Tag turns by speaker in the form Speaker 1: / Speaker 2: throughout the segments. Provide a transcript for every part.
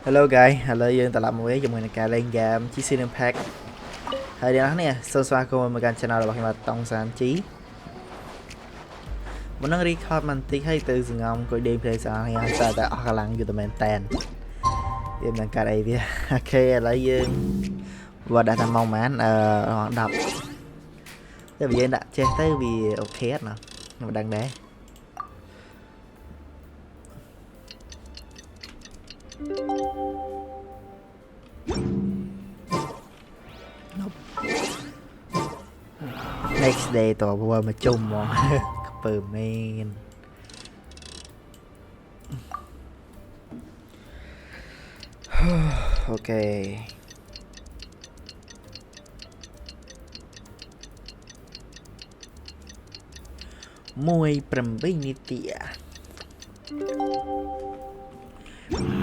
Speaker 1: Hello guys, hello យើងត្រឡប់មកវិញជាមួយនឹងការលេង game Genshin Impact ហើយអ្នកនរនេះសូមស្វាគមន៍មកកាន់ channel របស់ខ្ញុំបាទ Tong San YI មុននឹង record បន្តិចហើយទៅសងំអង្គុយដេញ play ស្អាតហើយតែអស់កម្លាំងយូរតែមែនតែនវាមិនដឹងកាត់អីវាអូខេឥឡូវយើងវត្តដាក់តាមម៉ោងប៉ុន្មាន10តែបើយើងដាក់ចេះទៅវាអូខេអត់ណាខ្ញុំមិនដឹងដែរnext day តើបើមកជុំហ្មងខ្ពើមែនអូខេ1:8នាទី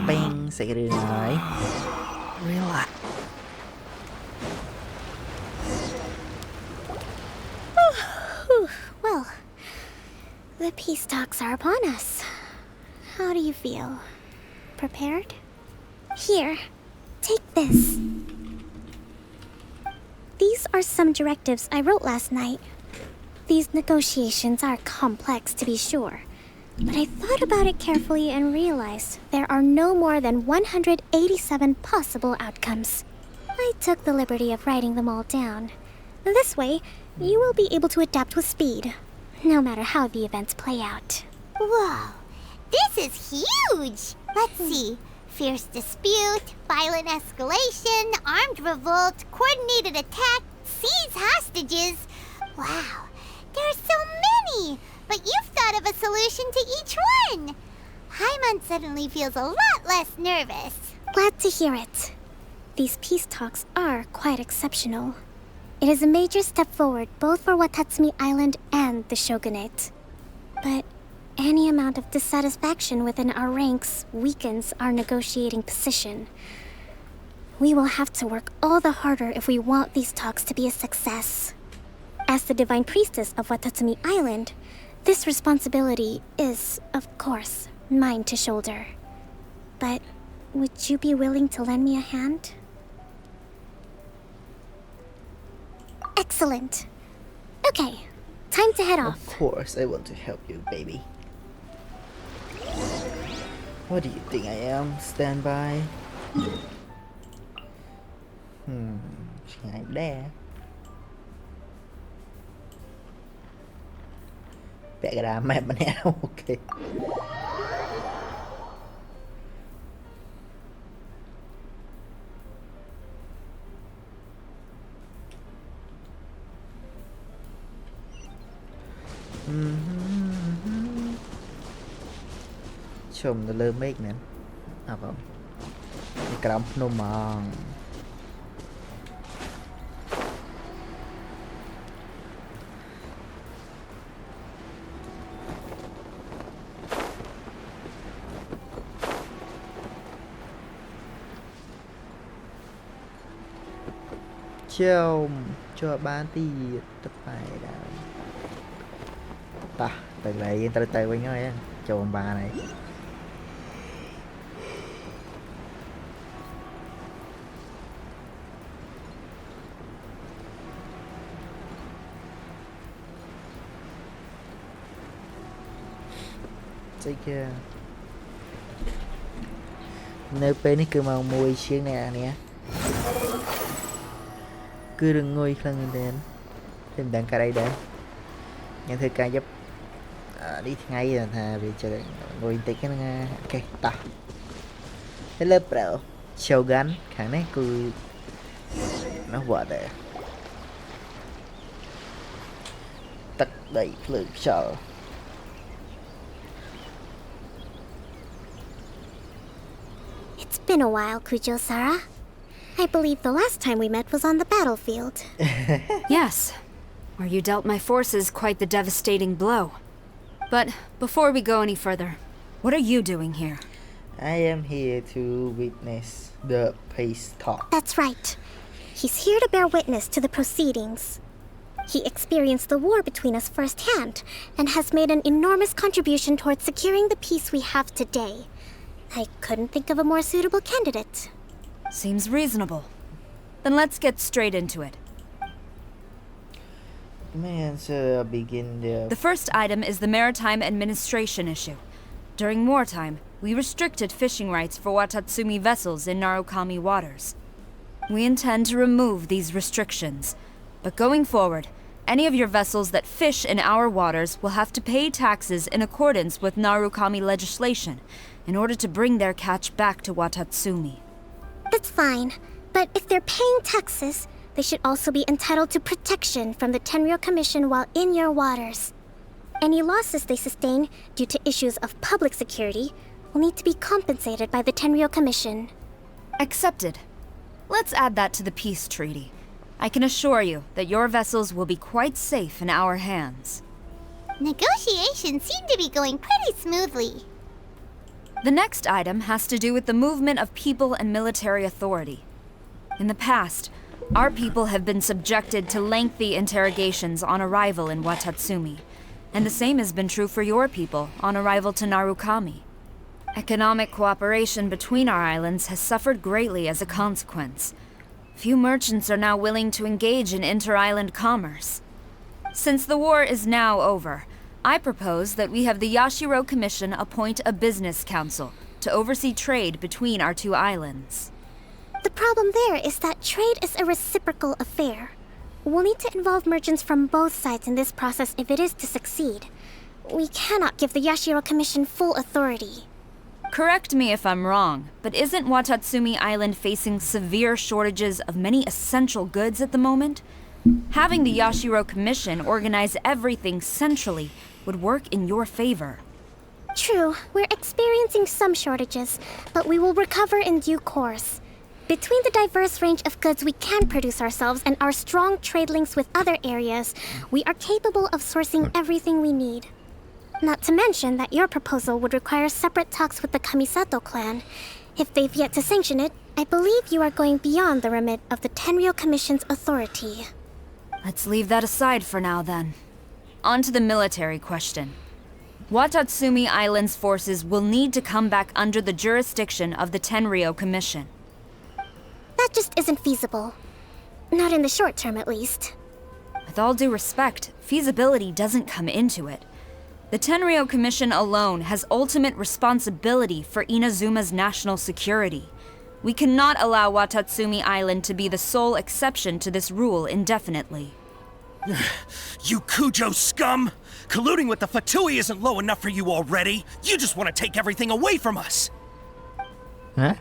Speaker 1: ពេងសេចក្ដីហើយ relax
Speaker 2: Well, the peace talks are upon us. How do you feel? Prepared? Here, take this. These are some directives I wrote last night. These negotiations are complex, to be sure, but I thought about it carefully and realized there are no more than 187 possible outcomes. I took the liberty of writing them all down. This way, you will be able to adapt with speed, no matter how the events play out.
Speaker 3: Whoa, this is huge! Let's see. Fierce dispute, violent escalation, armed revolt, coordinated attack, seize hostages. Wow, there are so many! But you've thought of a solution to each one! Hyman suddenly feels a lot less nervous.
Speaker 2: Glad to hear it. These peace talks are quite exceptional. It is a major step forward both for Watatsumi Island and the Shogunate. But any amount of dissatisfaction within our ranks weakens our negotiating position. We will have to work all the harder if we want these talks to be a success. As the Divine Priestess of Watatsumi Island, this responsibility is, of course, mine to shoulder. But would you be willing to lend me a hand? Excellent. Okay, time to head off.
Speaker 1: Of course I want to help you baby What do you think I am? Stand by ឆ្ងាយដែរពាក់កណ្ដាល map ម្នាក់អូខេชมទៅលើមេឃមែនអើបងក្រោមភ្នំហ្មងចូលបានទីទឹកបែរដែរតោះទៅឡើយយើងត្រូវទៅវិញហើយចូលបានហើយចេះគេនៅពេលនេះគឺម៉ោង1ជាងនេះអានេះគឺរងុយខ្លាំងមែនទែនតែមិនដឹងកាត់អីដែរខ្ញុំធ្វើការយប់នេះថ្ងៃថាវាជិះងុយបន្តិចហ្នឹងអូខេតោះ Hello bro Shogun ខាងនេះគឺនោះវត្តដែរទឹកដីភ្លើងខ្យល់
Speaker 2: It's been a while, Kujo-Sara. I believe the last time we met was on the battlefield.
Speaker 4: Yes, where you dealt my forces quite the devastating blow. But before we go any further, what are you doing here?
Speaker 1: I am here to witness the peace talk.
Speaker 2: That's right. He's here to bear witness to the proceedings. He experienced the war between us firsthand and has made an enormous contribution towards securing the peace we have today. I couldn't think of a more suitable candidate.
Speaker 4: Seems reasonable. Then let's get straight into it.
Speaker 1: Man, so begin
Speaker 4: The first item is the maritime administration issue. During wartime, we restricted fishing rights for Watatsumi vessels in Narukami waters. We intend to remove these restrictions, but going forward, any of your vessels that fish in our waters will have to pay taxes in accordance with Narukami legislation in order to bring their catch back to Watatsumi.
Speaker 2: That's fine, but if they're paying taxes, they should also be entitled to protection from the Tenryou Commission while in your waters. Any losses they sustain due to issues of public security will need to be compensated by the Tenryou Commission.
Speaker 4: Accepted. Let's add that to the peace treaty. I can assure you that your vessels will be quite safe in our hands.
Speaker 3: Negotiations seem to be going pretty smoothly.
Speaker 4: The next item has to do with the movement of people and military authority. In the past, our people have been subjected to lengthy interrogations on arrival in Watatsumi, and the same has been true for your people on arrival to Narukami. Economic cooperation between our islands has suffered greatly as a consequence. Few merchants are now willing to engage in inter-island commerce. Since the war is now over, I propose that we have the Yashiro Commission appoint a business council to oversee trade between our two islands.
Speaker 2: The problem there is that trade is a reciprocal affair. We'll need to involve merchants from both sides in this process if it is to succeed. We cannot give the Yashiro Commission full authority.
Speaker 4: Correct me if I'm wrong, but isn't Watatsumi Island facing severe shortages of many essential goods at the moment? Having the Yashiro Commission organize everything centrally would work in your favor.
Speaker 2: True, we're experiencing some shortages, but we will recover in due course. Between the diverse range of goods we can produce ourselves and our strong trade links with other areas, we are capable of sourcing everything we need. Not to mention that your proposal would require separate talks with the Kamisato clan. If they've yet to sanction it, I believe you are going beyond the remit of the Tenryou Commission's authority.
Speaker 4: Let's leave that aside for now, then. On to the military question. Watatsumi Island's forces will need to come back under the jurisdiction of the Tenryou Commission.
Speaker 2: That just isn't feasible. Not in the short term, at least.
Speaker 4: With all due respect, feasibility doesn't come into it. The Tenryou Commission alone has ultimate responsibility for Inazuma's national security. We cannot allow Watatsumi Island to be the sole exception to this rule indefinitely.
Speaker 5: You Kujo scum! Colluding with the Fatui isn't low enough for you already! You just want to take everything away from us!
Speaker 1: Huh?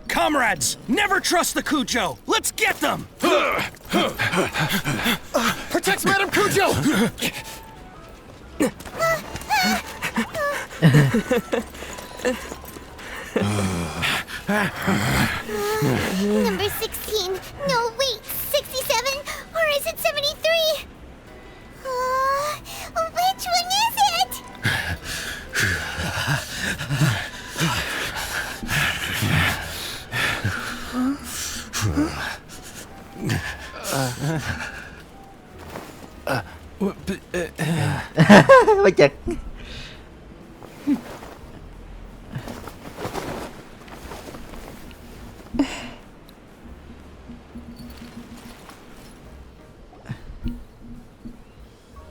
Speaker 5: Comrades, never trust the Kujo! Let's get them!
Speaker 6: Protect Madam Kujo!
Speaker 3: Number 16. No, wait. 67? Or is it 73? Which one is it?
Speaker 1: Ôi chật.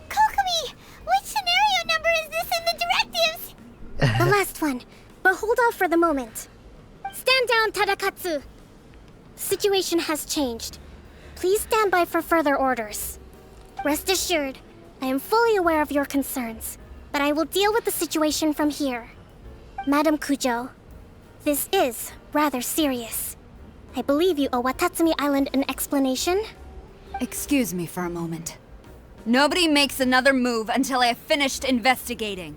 Speaker 3: Kokomi, which scenario number is this in the directives?
Speaker 2: The last one, but hold off for the moment. Stand down, Tadakatsu. The situation has changed. Please stand by for further orders. Rest assured, I am fully aware of your concerns, but I will deal with the situation from here. Madam Kujo, this is rather serious. I believe you owe Watatsumi Island an explanation.
Speaker 4: Excuse me for a moment. Nobody makes another move until I have finished investigating.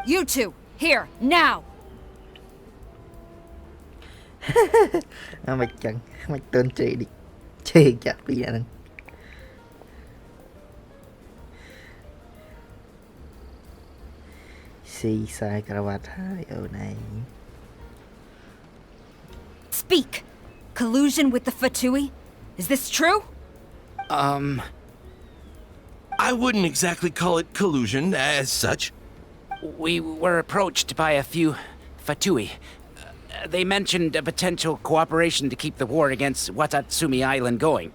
Speaker 4: You two, here, now!
Speaker 1: Mày chẳng, mày tên chị đi. Chị chặt đi ra nè. Xì xài cà vạt hai ở này.
Speaker 4: Speak! Collusion with the Fatui? Is this true?
Speaker 6: I wouldn't exactly call it collusion as such.
Speaker 7: We were approached by a few Fatui. They mentioned a potential cooperation to keep the war against Watatsumi Island going.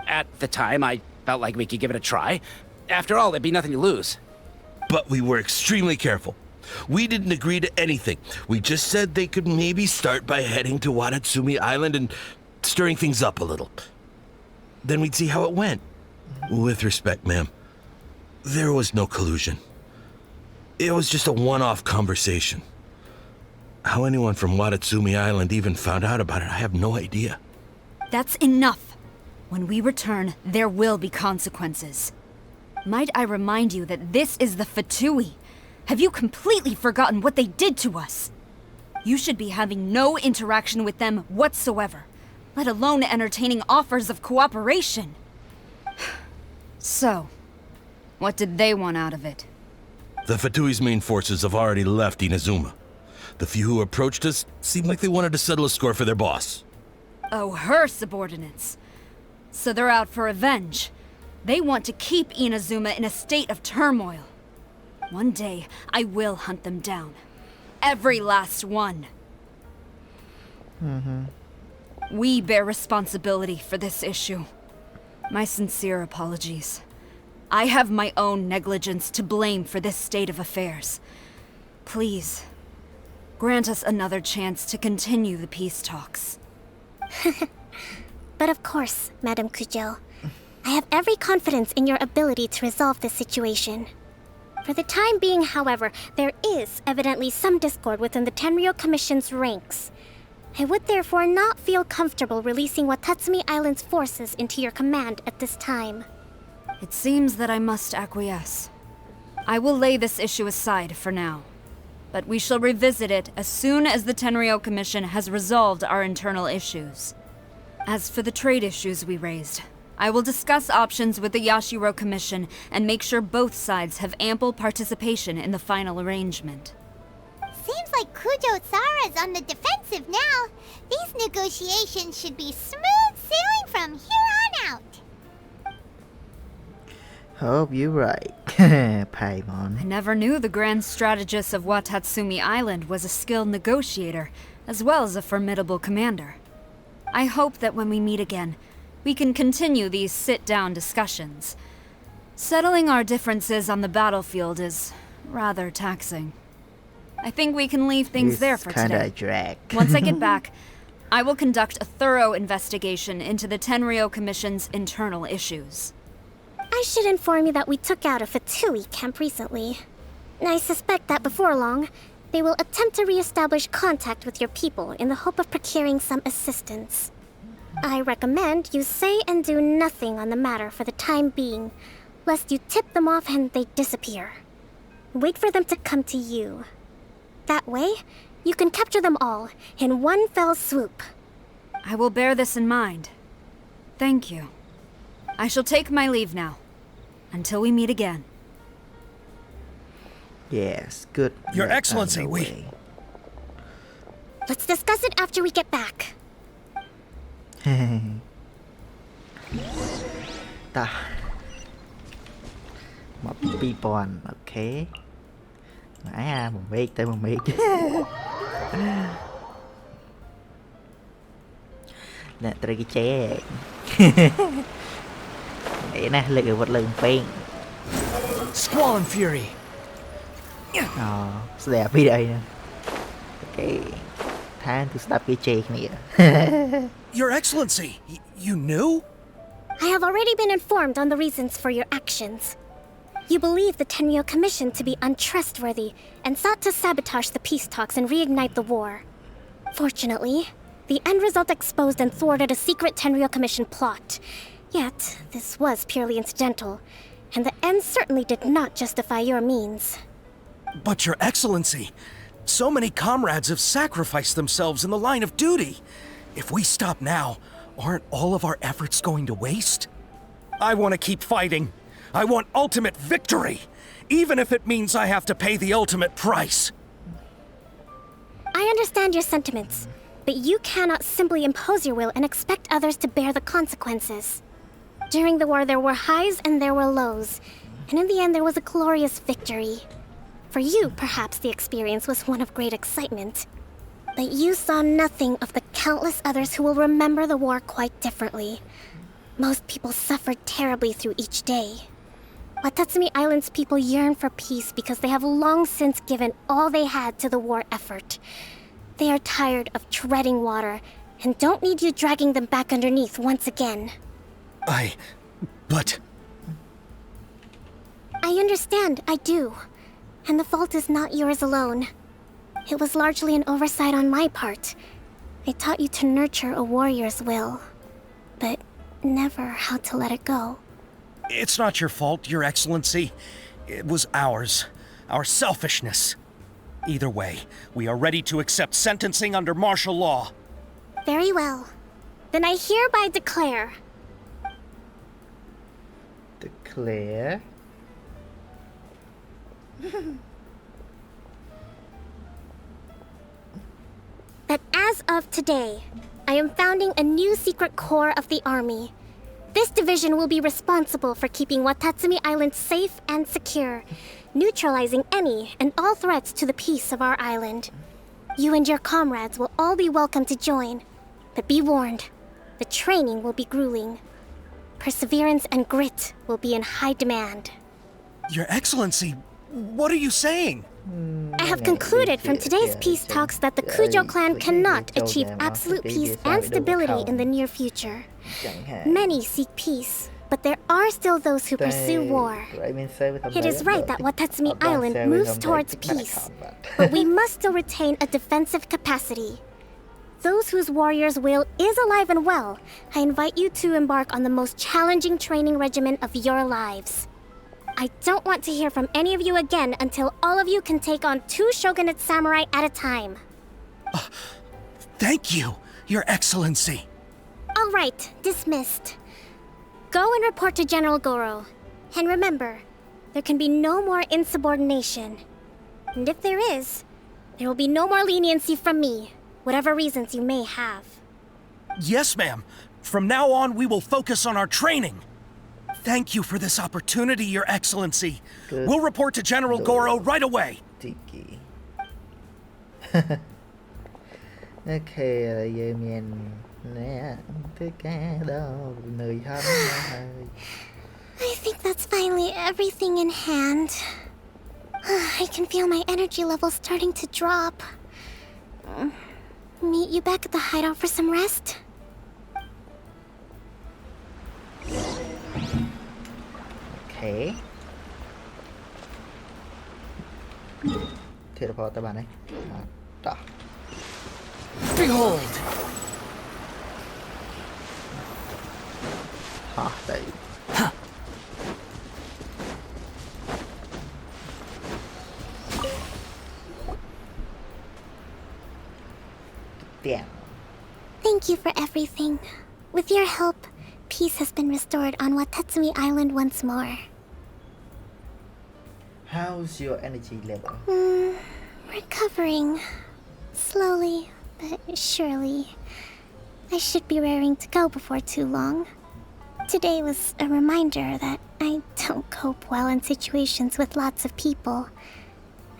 Speaker 7: At the time, I felt like we could give it a try. After all, there'd be nothing to lose.
Speaker 6: But we were extremely careful. We didn't agree to anything. We just said they could maybe start by heading to Watatsumi Island and stirring things up a little. Then we'd see how it went. With respect, ma'am, there was no collusion. It was just a one-off conversation. How anyone from Watatsumi Island even found out about it, I have no idea.
Speaker 4: That's enough. When we return, there will be consequences. Might I remind you that this is the Fatui? Have you completely forgotten what they did to us? You should be having no interaction with them whatsoever, let alone entertaining offers of cooperation. So, what did they want out of it?
Speaker 6: The Fatui's main forces have already left Inazuma. The few who approached us seemed like they wanted to settle a score for their boss.
Speaker 4: Oh, her subordinates. So they're out for revenge. They want to keep Inazuma in a state of turmoil. One day, I will hunt them down. Every last one. We bear responsibility for this issue. My sincere apologies. I have my own negligence to blame for this state of affairs. Please, grant us another chance to continue the peace talks.
Speaker 2: But of course, Madam Kujo. I have every confidence in your ability to resolve this situation. For the time being, however, there is evidently some discord within the Tenryou Commission's ranks. I would therefore not feel comfortable releasing Watatsumi Island's forces into your command at this time.
Speaker 4: It seems that I must acquiesce. I will lay this issue aside for now. But we shall revisit it as soon as the Tenryou Commission has resolved our internal issues. As for the trade issues we raised, I will discuss options with the Yashiro Commission and make sure both sides have ample participation in the final arrangement.
Speaker 3: Seems like Kujo-Sara's on the defensive now. These negotiations should be smooth sailing from here on out.
Speaker 1: Hope you're right, Paimon.
Speaker 4: I never knew the grand strategist of Watatsumi Island was a skilled negotiator, as well as a formidable commander. I hope that when we meet again, we can continue these sit-down discussions. Settling our differences on the battlefield is rather taxing. I think we can leave things there for
Speaker 1: kinda
Speaker 4: today.
Speaker 1: a drag.
Speaker 4: Once I get back, I will conduct a thorough investigation into the Tenryou Commission's internal issues.
Speaker 2: I should inform you that we took out a Fatui camp recently. I suspect that before long, they will attempt to re-establish contact with your people in the hope of procuring some assistance. I recommend you say and do nothing on the matter for the time being, lest you tip them off and they disappear. Wait for them to come to you. That way, you can capture them all in one fell swoop.
Speaker 4: I will bear this in mind. Thank you. I shall take my leave now. Until we meet again.
Speaker 1: Yes, good.
Speaker 5: Your
Speaker 1: Get
Speaker 5: Excellency,
Speaker 1: out of the
Speaker 5: we-
Speaker 1: way.
Speaker 2: Let's discuss it after we get back.
Speaker 1: Ta. 2000 ok. Nãy một mic tới một mic. Nè, tới cái chế. Để nè, lực vật lực phên.
Speaker 5: Squall and Fury.
Speaker 1: Đẹp đi đây nè. Ok. Time to stop cái chế này.
Speaker 5: Your Excellency, you knew?
Speaker 2: I have already been informed on the reasons for your actions. You believe the Tenryou Commission to be untrustworthy and sought to sabotage the peace talks and reignite the war. Fortunately, the end result exposed and thwarted a secret Tenryou Commission plot. Yet, this was purely incidental, and the end certainly did not justify your means.
Speaker 5: But Your Excellency, so many comrades have sacrificed themselves in the line of duty. If we stop now, aren't all of our efforts going to waste? I want to keep fighting. I want ultimate victory, even if it means I have to pay the ultimate price.
Speaker 2: I understand your sentiments, but you cannot simply impose your will and expect others to bear the consequences. During the war, there were highs and there were lows, and in the end, there was a glorious victory. For you, perhaps the experience was one of great excitement. But you saw nothing of the countless others who will remember the war quite differently. Most people suffered terribly through each day. Watatsumi Island's people yearn for peace because they have long since given all they had to the war effort. They are tired of treading water and don't need you dragging them back underneath once again.
Speaker 5: But...
Speaker 2: I understand, I do. And the fault is not yours alone. It was largely an oversight on my part. I taught you to nurture a warrior's will, but never how to let it go.
Speaker 5: It's not your fault, Your Excellency. It was ours. Our selfishness. Either way, we are ready to accept sentencing under martial law.
Speaker 2: Very well. Then I hereby declare...
Speaker 1: Declare.
Speaker 2: that as of today, I am founding a new secret corps of the army. This division will be responsible for keeping Watatsumi Island safe and secure, neutralizing any and all threats to the peace of our island. You and your comrades will all be welcome to join, but be warned, the training will be grueling. Perseverance and grit will be in high demand.
Speaker 5: Your Excellency, what are you saying?
Speaker 2: I have concluded from today's peace talks that the Kujo clan cannot achieve absolute peace and stability in the near future. Many seek peace, but there are still those who pursue war. It is right that Watatsumi Island moves towards peace, but we must still retain a defensive capacity. Those whose warrior's will is alive and well, I invite you to embark on the most challenging training regimen of your lives. I don't want to hear from any of you again until all of you can take on 2 shogunate samurai at a time.
Speaker 5: Thank you, Your Excellency.
Speaker 2: All right, dismissed. Go and report to General Goro. And remember, there can be no more insubordination. And if there is, there will be no more leniency from me, whatever reasons you may have.
Speaker 5: Yes, ma'am. From now on, we will focus on our training. Thank you for this opportunity, Your Excellency. We'll report to General Goro right away.
Speaker 1: Tiki. Okay, giờ mình nè, tất cả đâu nơi hết.
Speaker 2: I think that's finally everything in hand. I can feel my energy levels starting to drop. Meet you back at the hideout for some rest?
Speaker 1: Okay. Teleport các bạn ấy. Đó.
Speaker 5: Behold!
Speaker 1: Hả, đây. Damn.
Speaker 2: Thank you for everything. With your help, peace has been restored on Watatsumi Island once more.
Speaker 1: How's your energy level?
Speaker 2: Recovering. Slowly, but surely. I should be raring to go before too long. Today was a reminder that I don't cope well in situations with lots of people.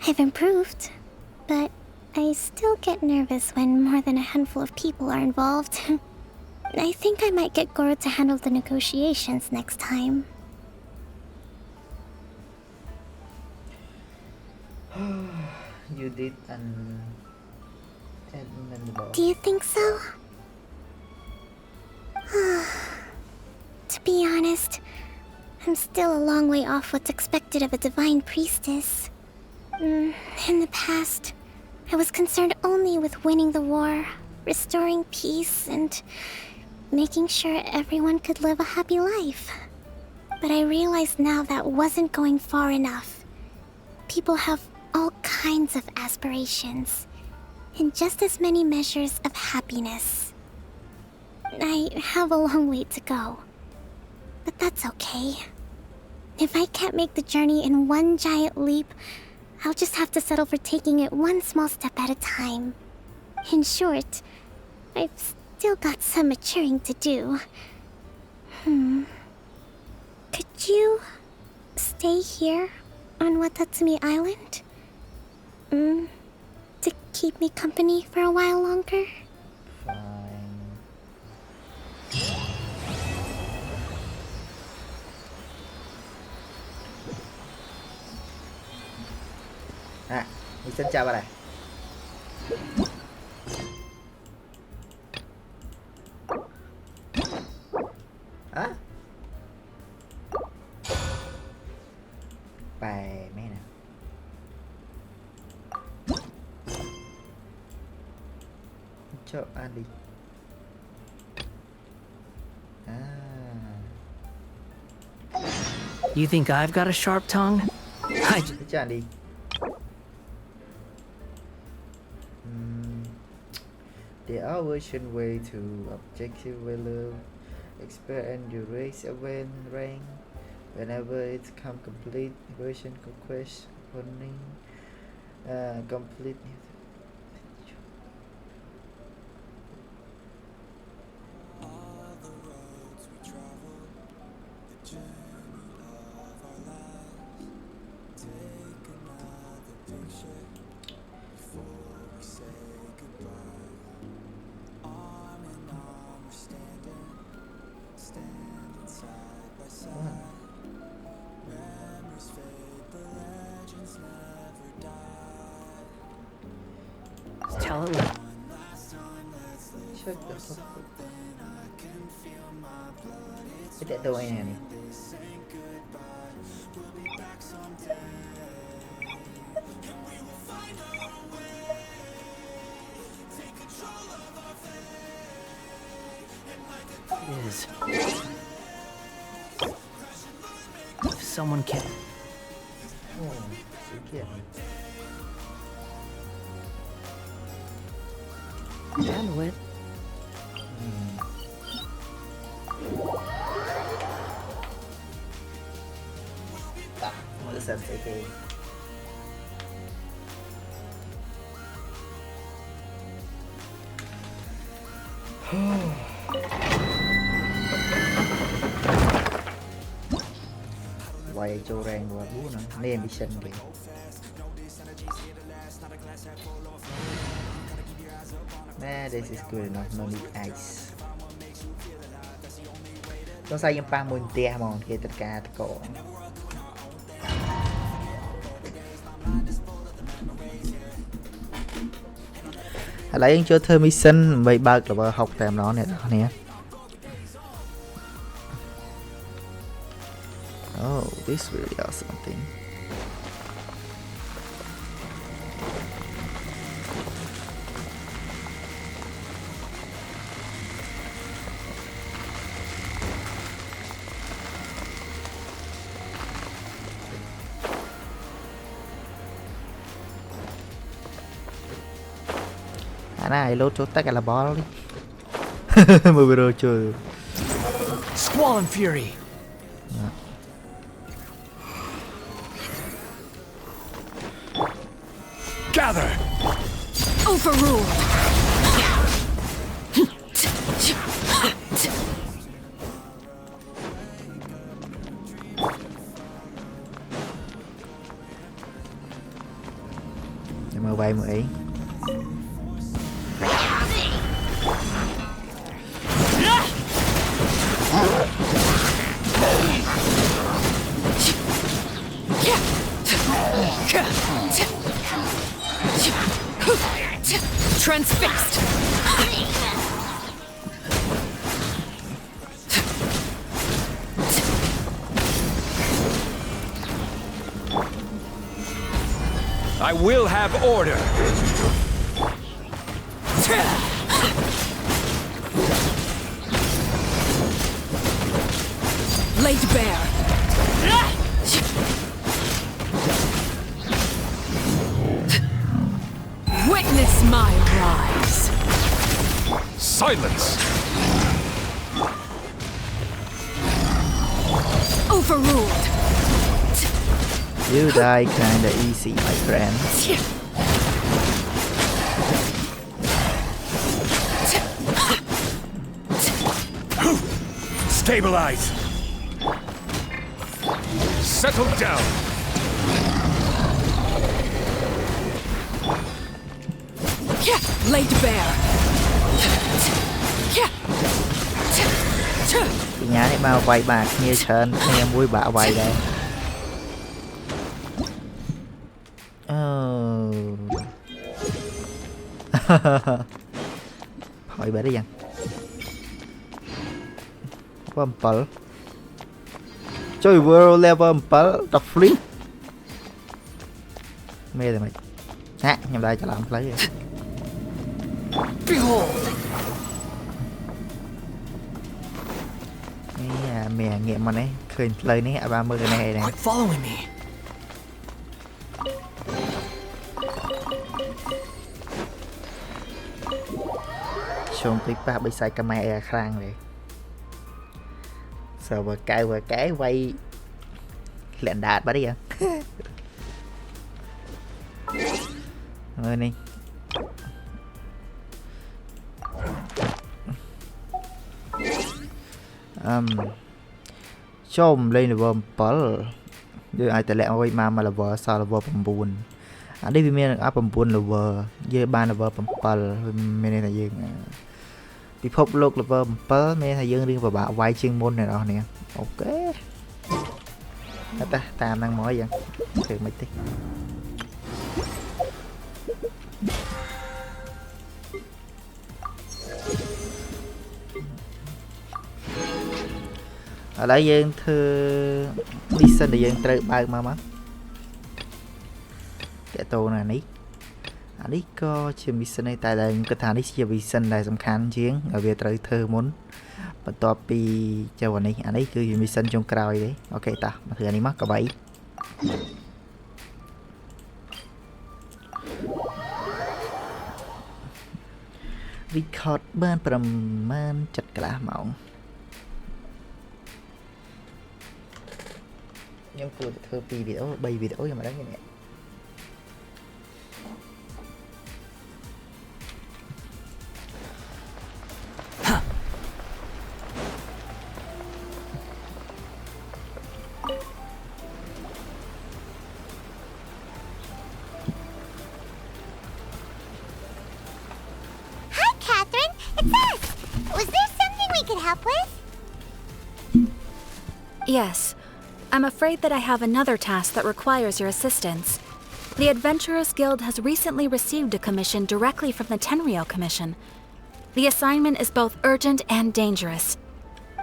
Speaker 2: I've improved, but I still get nervous when more than a handful of people are involved. I think I might get Goro to handle the negotiations next time.
Speaker 1: You did an admirable.
Speaker 2: Do you think so? To be honest, I'm still a long way off what's expected of a divine priestess. In the past, I was concerned only with winning the war, restoring peace, and making sure everyone could live a happy life. But I realize now that wasn't going far enough. People have all kinds of aspirations, and just as many measures of happiness. I have a long way to go, but that's okay. If I can't make the journey in one giant leap, I'll just have to settle for taking it one small step at a time. In short, I've still got some maturing to do. Could you stay here on Watatsumi Island? To keep me company for a while longer?
Speaker 1: Fine. À, mình xin chào bạn này. Hả? Bài mấy nè. Cho ăn đi.
Speaker 8: You think I've got a sharp tongue?
Speaker 1: Cho ăn đi. There are version way to objective value expand your race event rank whenever it's come complete version conquest running complete.
Speaker 8: Tell it what.
Speaker 1: Check the fuck. Cái tệ tôi này.
Speaker 8: Is if someone can.
Speaker 1: Sự kiện.
Speaker 8: Handle it.
Speaker 1: Mở xem sẽ kì. Quay cho rang qua bú nữa. Name Misstion kìa. Nah, this is good enough. No need ice. Tong San YI pa mùi tè mòn kìa tất cả tất cổ. Lấy cho thơ mission mấy bug là học tạm nó này đó nè. Oh, this really got something. Này lốt chốt tất cả là bó đi. Mười video chơi.
Speaker 5: Squall and Fury. Gather.
Speaker 4: Overruled.
Speaker 1: Mười bay mười ý.
Speaker 4: Transfixed.
Speaker 5: I will have order.
Speaker 4: Laid bare. Witness my rise.
Speaker 5: Silence.
Speaker 4: Overruled.
Speaker 1: You die kinda easy, my friend.
Speaker 5: Stabilize. Settle down.
Speaker 4: Laid bare.
Speaker 1: ពីញ៉ានេះមកវាយបាគ្នាច្រើនគ្នាមួយបាក់វាយដែរអូហើយបែរយ៉ាង7ជួយ world level 7ដល់ free មេតែមិនហាក់ខ្ញុំដែរច្រឡំផ្លូវ
Speaker 8: Behold.
Speaker 1: នេះមេងាកមកនេះឃើញផ្លូវនេះឲ្យបានមើលគ្នាឯង
Speaker 8: Quit following me.
Speaker 1: ជុំពីប៉ះបិសាយខ្មែរឯខ្លាំងទេសើបើកៅវាយលាក់ដាតបាត់ទេមើលនេះចូលលេង level 7យើងអាចតម្លាក់ឲ្យមក level សល់ level 9 អានេះវាមានអា9 level យើងបាន level 7មានន័យថាយើងពិភពលោក level 7មានថាយើងរៀងពិបាកវាយជាងមុនអ្នកនរនេះអូខេតែតាមហ្នឹងមកយ៉ាងធ្វើមិនទេឥឡូវយើងធ្វើ mission ដែលយើងត្រូវបើកមកតើតោណានេះអានេះក៏ជា mission ដែរតែខ្ញុំគិតថានេះជា mission ដែលសំខាន់ជាងឲ្យវាត្រូវធ្វើមុនបន្ទាប់ពីចូលអានេះគឺ mission ចុងក្រោយទេអូខេតោះមកធ្វើអានេះមកកបីrecord បានប្រមាណ7កន្លះម៉ោងខ្ញុំគួរតែធ្វើ2វីដេអូ3វីដេអូយ៉ាងម៉េចនេះ
Speaker 3: Hi, Catherine. It's us. Was there something we could help with?
Speaker 4: Yes. I'm afraid that I have another task that requires your assistance. The Adventurers Guild has recently received a commission directly from the Tenryou Commission. The assignment is both urgent and dangerous.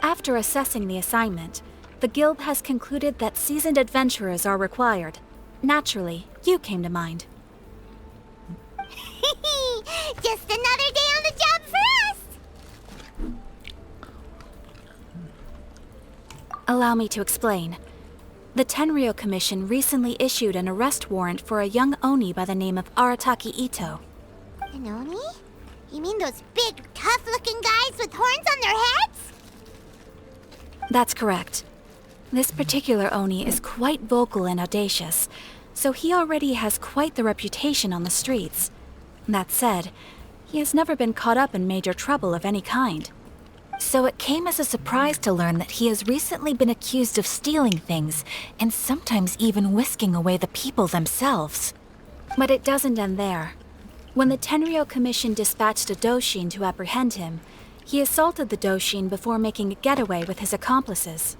Speaker 4: After assessing the assignment, the Guild has concluded that seasoned adventurers are required. Naturally, you came to mind.
Speaker 3: Just another day on the job for us.
Speaker 4: Allow me to explain. The Tenryou Commission recently issued an arrest warrant for a young Oni by the name of Arataki Ito.
Speaker 3: An Oni? You mean those big, tough-looking guys with horns on their heads?
Speaker 4: That's correct. This particular Oni is quite vocal and audacious, so he already has quite the reputation on the streets. That said, he has never been caught up in major trouble of any kind. So it came as a surprise to learn that he has recently been accused of stealing things and sometimes even whisking away the people themselves. But it doesn't end there. When the Tenryou Commission dispatched a Doshin to apprehend him, he assaulted the Doshin before making a getaway with his accomplices.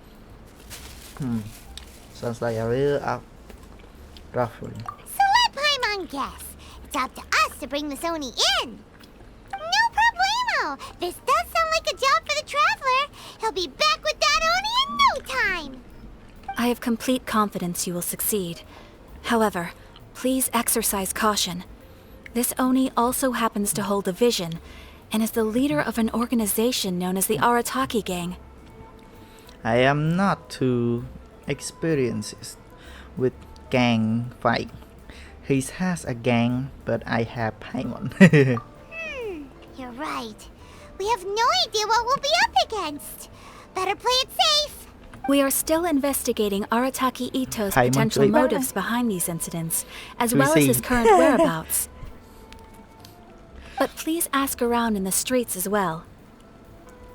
Speaker 1: Sounds like a real ruffle.
Speaker 3: So let Paimon guess. It's up to us to bring this Oni in. No problemo. This does sound like a job for the Traveler. He'll be back with that Oni in no time.
Speaker 4: I have complete confidence you will succeed. However, please exercise caution. This Oni also happens to hold a vision, and is the leader of an organization known as the Arataki Gang.
Speaker 1: I am not too experienced with gang fight. He has a gang, but I have Paimon.
Speaker 3: You're right. We have no idea what we'll be up against. Better play it safe.
Speaker 4: We are still investigating Arataki Ito's
Speaker 1: Paimon
Speaker 4: potential
Speaker 1: Teyvat.
Speaker 4: motives behind these incidents, as
Speaker 1: We
Speaker 4: well as
Speaker 1: see.
Speaker 4: his current whereabouts. But please ask around in the streets as well.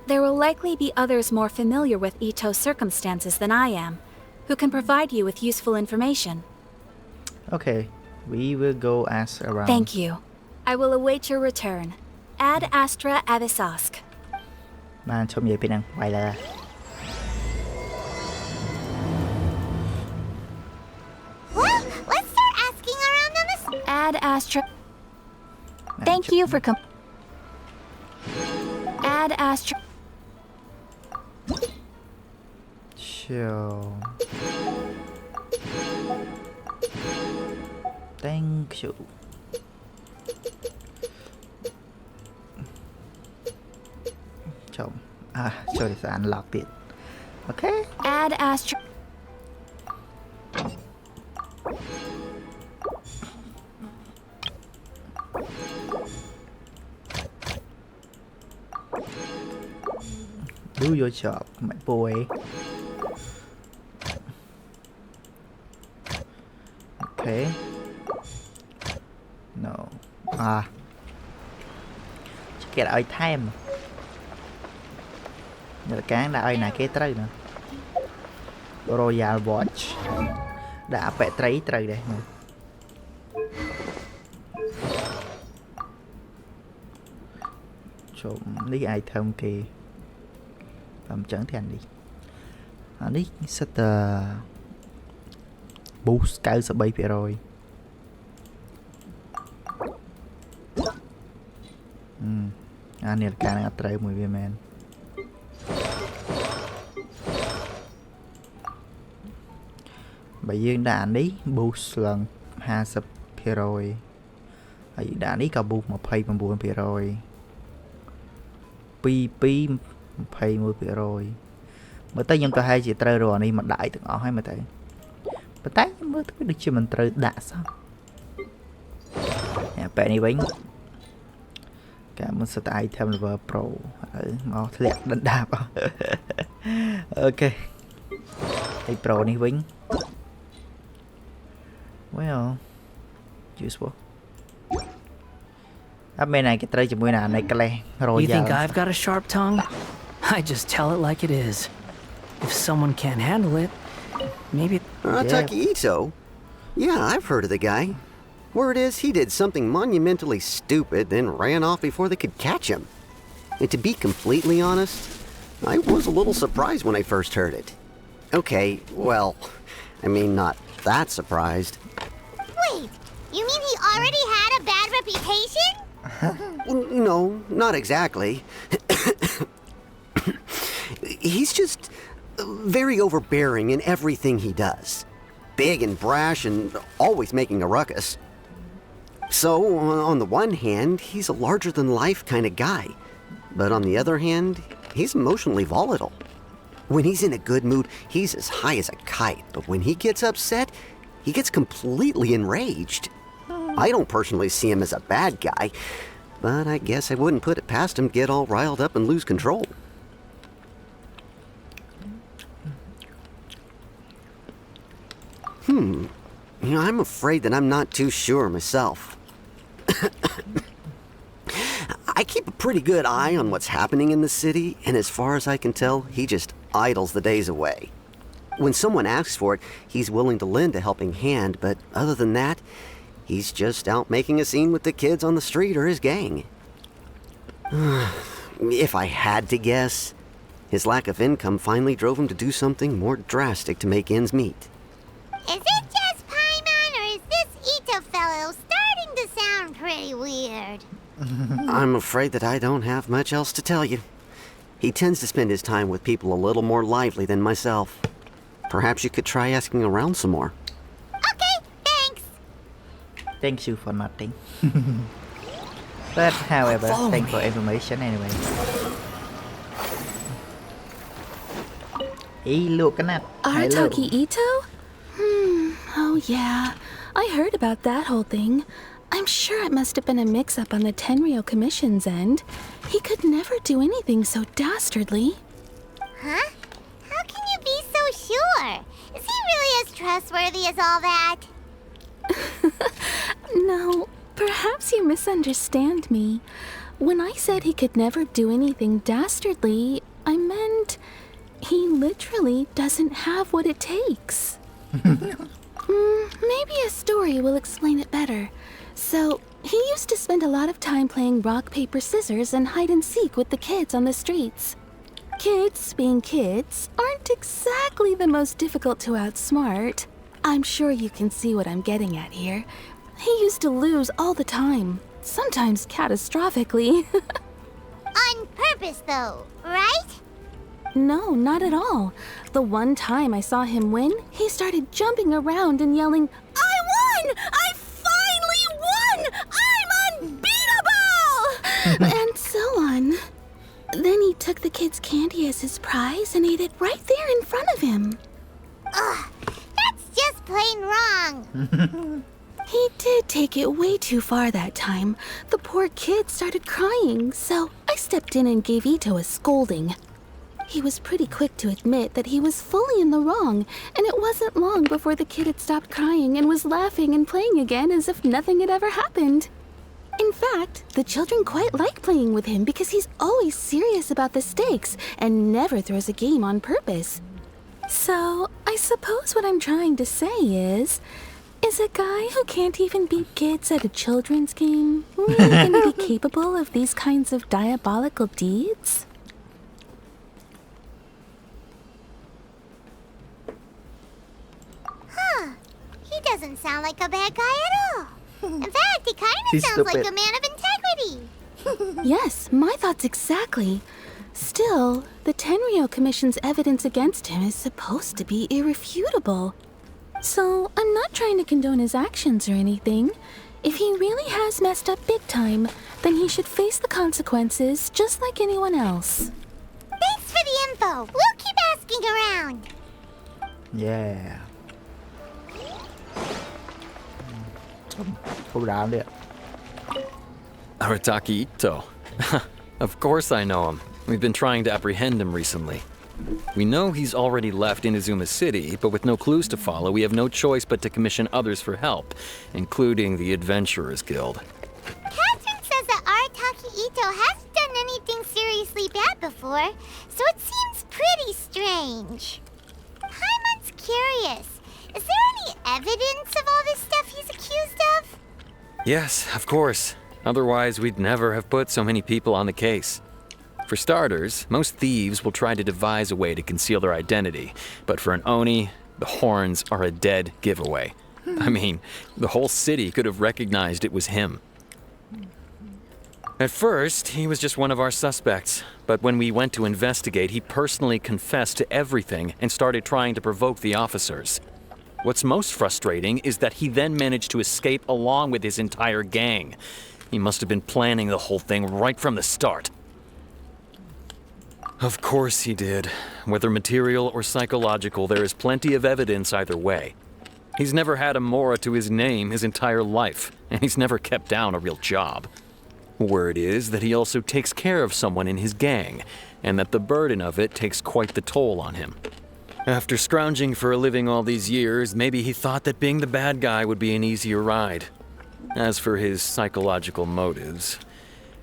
Speaker 4: There will likely be others more familiar with Ito's circumstances than I am, who can provide you with useful information.
Speaker 1: Okay, we will go ask around.
Speaker 4: Thank you. I will await your return. Ad Astra Abyssosque.
Speaker 1: បានជុំនិយាយពីហ្នឹងវាយលើ
Speaker 3: Well, let's start asking around on this.
Speaker 4: Ad Astra. Thank you for Ad Astra.
Speaker 1: Sure. Thank you. Chồng. Cho để sẽ unlock it. Okay.
Speaker 4: Ad Astra.
Speaker 1: Do your job, my boy. Okay. No. Cái đã ơi time. Nhờ cán đã ơi này cái trời nữa. Royal Watch. Đã vẽ trái trời đây. Chụp đi item kì. Làm chẳng thì anh đi. Đi set boost cao sẽ bay về rồi. Này là cái này trời mùi viên men. Bây giờ đã đi boost lần 50% rồi. Đã đi cả boost 24% rồi. PP 21% rồi. Mà tới nhưng tôi hay chỉ trời rồi này mà đại từng ở hay mà thấy. Mà tay mới được chưa mình trời đã sao. Nè bạn này bánh. Cả một số item level pro ở màu lẹt đánh đạp. Ok. Đây pro này bánh. Well, useful. Bên này cái trời chỉ mùi nào này cái lẹ.
Speaker 8: You think I've got a sharp tongue? I just tell it like it is. If someone can't handle it, maybe...
Speaker 9: Takahito? Yeah, I've heard of the guy. Word is, he did something monumentally stupid, then ran off before they could catch him. And to be completely honest, I was a little surprised when I first heard it. Okay, well, I mean, not that surprised.
Speaker 3: Wait, you mean he already had a bad reputation?
Speaker 9: No, not exactly. He's just very overbearing in everything he does. Big and brash and always making a ruckus. So, on the one hand, he's a larger-than-life kind of guy. But on the other hand, he's emotionally volatile. When he's in a good mood, he's as high as a kite. But when he gets upset, he gets completely enraged. I don't personally see him as a bad guy, but I guess I wouldn't put it past him to get all riled up and lose control. I'm afraid that I'm not too sure myself. I keep a pretty good eye on what's happening in the city, and as far as I can tell, he just idles the days away. When someone asks for it, he's willing to lend a helping hand, but other than that, he's just out making a scene with the kids on the street or his gang. If I had to guess, his lack of income finally drove him to do something more drastic to make ends meet.
Speaker 3: Is it just Paimon, or is this Ito fellow starting to sound pretty weird?
Speaker 9: I'm afraid that I don't have much else to tell you. He tends to spend his time with people a little more lively than myself. Perhaps you could try asking around some more.
Speaker 3: Okay, thanks.
Speaker 1: Thank you for nothing. But however, thanks for information anyway. Hey, look at that.
Speaker 10: Arataki Ito? Oh yeah, I heard about that whole thing. I'm sure it must have been a mix-up on the Tenryo Commission's end. He could never do anything so dastardly.
Speaker 3: Huh? How can you be so sure? Is he really as trustworthy as all that?
Speaker 10: No, perhaps you misunderstand me. When I said he could never do anything dastardly, I meant he literally doesn't have what it takes. Maybe a story will explain it better. So, He used to spend a lot of time playing rock, paper, scissors and hide and seek with the kids on the streets. Kids, being kids, aren't exactly the most difficult to outsmart. I'm sure you can see what I'm getting at here. He used to lose all the time, sometimes catastrophically.
Speaker 3: On purpose, though, right?
Speaker 10: No, not at all. The one time I saw him win, he started jumping around and yelling, "I won! I finally won! I'm unbeatable!" and so on. Then he took the kid's candy as his prize and ate it right there in front of him.
Speaker 3: Ugh, that's just plain wrong.
Speaker 10: He did take it way too far that time. The poor kid started crying, so I stepped in and gave Ito a scolding. He was pretty quick to admit that he was fully in the wrong, and it wasn't long before the kid had stopped crying and was laughing and playing again as if nothing had ever happened. In fact, the children quite like playing with him because he's always serious about the stakes and never throws a game on purpose. So, I suppose what I'm trying to say is a guy who can't even beat kids at a children's game really gonna be capable of these kinds of diabolical deeds?
Speaker 3: Huh. He doesn't sound like a bad guy at all. In fact, he kind of
Speaker 1: He's
Speaker 3: sounds like
Speaker 1: stupid.
Speaker 3: a man of integrity.
Speaker 10: Yes, my thoughts exactly. Still, the Tenryou Commission's evidence against him is supposed to be irrefutable. So, I'm not trying to condone his actions or anything. If he really has messed up big time, then he should face the consequences just like anyone else.
Speaker 3: Thanks for the info. We'll keep asking around.
Speaker 1: Yeah. Không đám đi ạ.
Speaker 11: Arataki Ito. Of course I know him. We've been trying to apprehend him recently. We know he's already left Inazuma City, but with no clues to follow, we have no choice but to commission others for help, including the Adventurers Guild.
Speaker 3: Catherine says that Arataki Ito hasn't done anything seriously bad before, so it seems pretty strange. Paimon's curious. Is there any evidence of all this stuff he's accused of?
Speaker 11: Yes, of course. Otherwise, we'd never have put so many people on the case. For starters, most thieves will try to devise a way to conceal their identity, but for an Oni, the horns are a dead giveaway. I mean, the whole city could have recognized it was him. At first, he was just one of our suspects, but when we went to investigate, he personally confessed to everything and started trying to provoke the officers. What's most frustrating is that he then managed to escape along with his entire gang. He must have been planning the whole thing right from the start. Of course he did. Whether material or psychological, there is plenty of evidence either way. He's never had a Mora to his name his entire life, and he's never kept down a real job. Word is that he also takes care of someone in his gang, and that the burden of it takes quite the toll on him. After scrounging for a living all these years, maybe he thought that being the bad guy would be an easier ride. As for his psychological motives,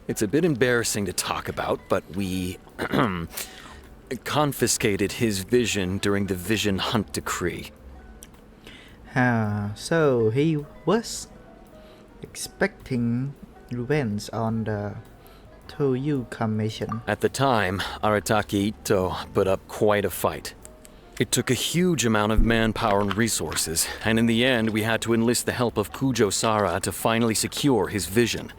Speaker 11: it's a bit embarrassing to talk about, but we confiscated his vision during the Vision Hunt Decree.
Speaker 1: So he was expecting revenge on the Toyu Commission.
Speaker 11: At the time, Arataki Ito put up quite a fight. It took a huge amount of manpower and resources, and in the end we had to enlist the help of Kujo Sara to finally secure his vision.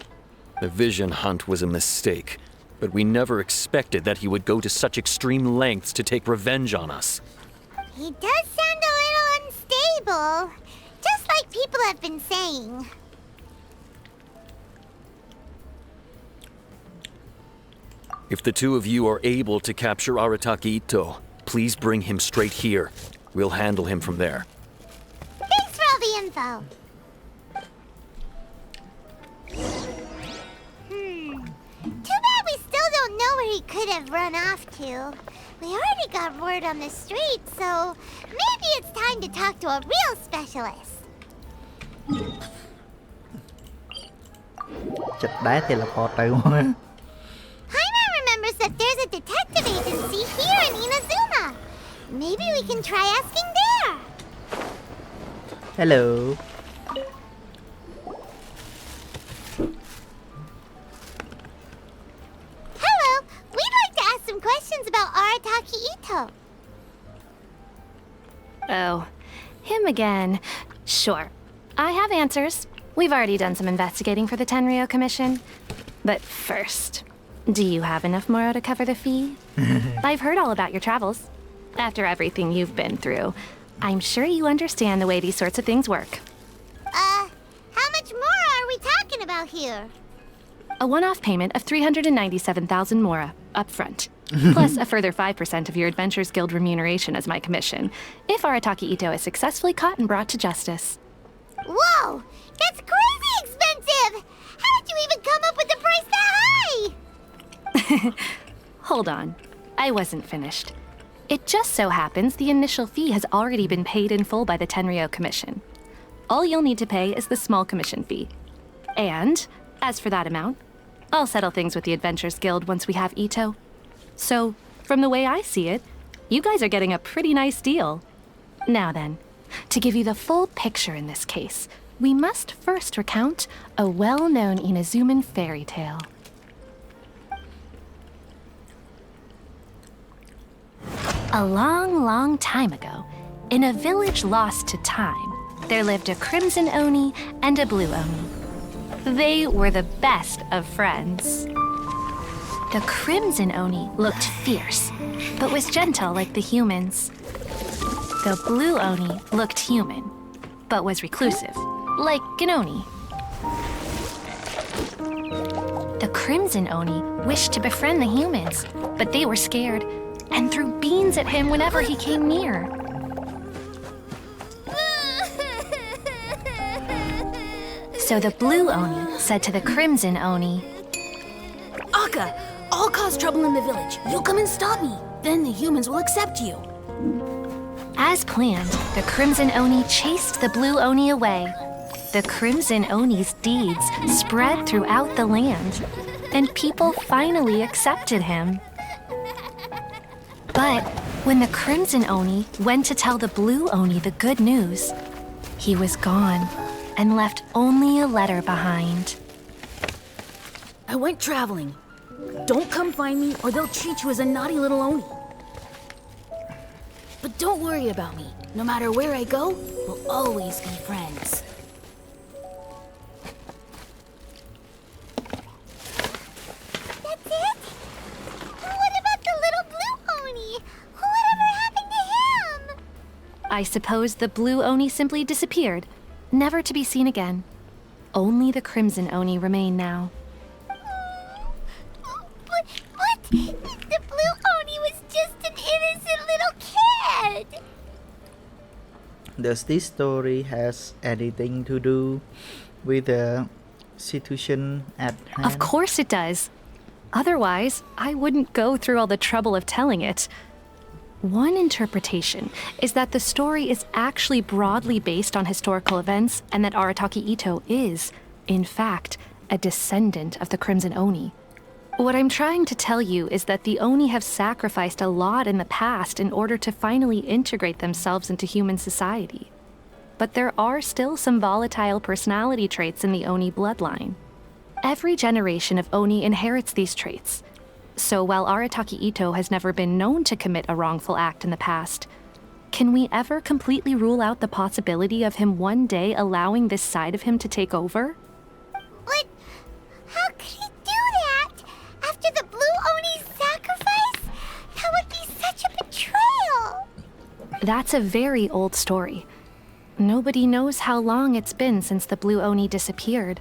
Speaker 11: The Vision Hunt was a mistake, but we never expected that he would go to such extreme lengths to take revenge on us.
Speaker 3: He does sound a little unstable, just like people have been saying.
Speaker 11: If the two of you are able to capture Arataki Ito, please bring him straight here. We'll handle him from there.
Speaker 3: Thanks for all the info. Too bad we still don't know where he could have run off to. We already got word on the street, so maybe it's time to talk to a real specialist.
Speaker 1: Chật đá teleport tới luôn á.
Speaker 3: Paimon remembers that there's a detective agency here in Inazuma. Maybe we can try asking there. Ito?
Speaker 2: Oh, him again. Sure. I have answers. We've already done some investigating for the Tenryou Commission. But first, do you have enough Moro to cover the fee? I've heard all about your travels. After everything you've been through, I'm sure you understand the way these sorts of things work.
Speaker 3: How much more are we talking about here?
Speaker 2: A one-off payment of 397,000 Mora, up front. Plus a further 5% of your Adventures Guild remuneration as my commission, if Arataki Ito is successfully caught and brought to justice.
Speaker 3: Whoa! That's crazy expensive! How did you even come up with the price that high?
Speaker 2: Hold on. I wasn't finished. It just so happens the initial fee has already been paid in full by the Tenryou Commission. All you'll need to pay is the small commission fee. And, as for that amount, I'll settle things with the Adventures Guild once we have Ito. So, from the way I see it, you guys are getting a pretty nice deal. Now then, to give you the full picture in this case, we must first recount a well-known Inazuman fairy tale. A long, long time ago, in a village lost to time, there lived a crimson Oni and a blue Oni. They were the best of friends. The crimson Oni looked fierce, but was gentle like the humans. The blue Oni looked human, but was reclusive, like an Oni. The crimson Oni wished to befriend the humans, but they were scared and threw beans at him whenever he came near. So the blue Oni said to the crimson Oni,
Speaker 10: Akka, I'll cause trouble in the village. You come and stop me. Then the humans will accept you.
Speaker 2: As planned, the crimson Oni chased the blue Oni away. The crimson Oni's deeds spread throughout the land, and people finally accepted him. But when the crimson Oni went to tell the blue Oni the good news, he was gone and left only a letter behind.
Speaker 10: I went traveling. Don't come find me or they'll treat you as a naughty little Oni. But don't worry about me. No matter where I go, we'll always be friends.
Speaker 3: That's it? What about the little blue Oni? Whatever happened to him?
Speaker 2: I suppose the blue Oni simply disappeared, never to be seen again. Only the crimson Oni remain now.
Speaker 3: But the blue Oni was just an innocent little kid.
Speaker 1: Does this story has anything to do with the situation at hand?
Speaker 2: Of course it does. Otherwise, I wouldn't go through all the trouble of telling it. One interpretation is that the story is actually broadly based on historical events and that Arataki Ito is, in fact, a descendant of the Crimson Oni. What I'm trying to tell you is that the Oni have sacrificed a lot in the past in order to finally integrate themselves into human society. But there are still some volatile personality traits in the Oni bloodline. Every generation of Oni inherits these traits. So while Arataki Ito has never been known to commit a wrongful act in the past, can we ever completely rule out the possibility of him one day allowing this side of him to take over?
Speaker 3: But how could he do that? After the blue Oni's sacrifice? That would be such a betrayal.
Speaker 2: That's a very old story. Nobody knows how long it's been since the blue Oni disappeared.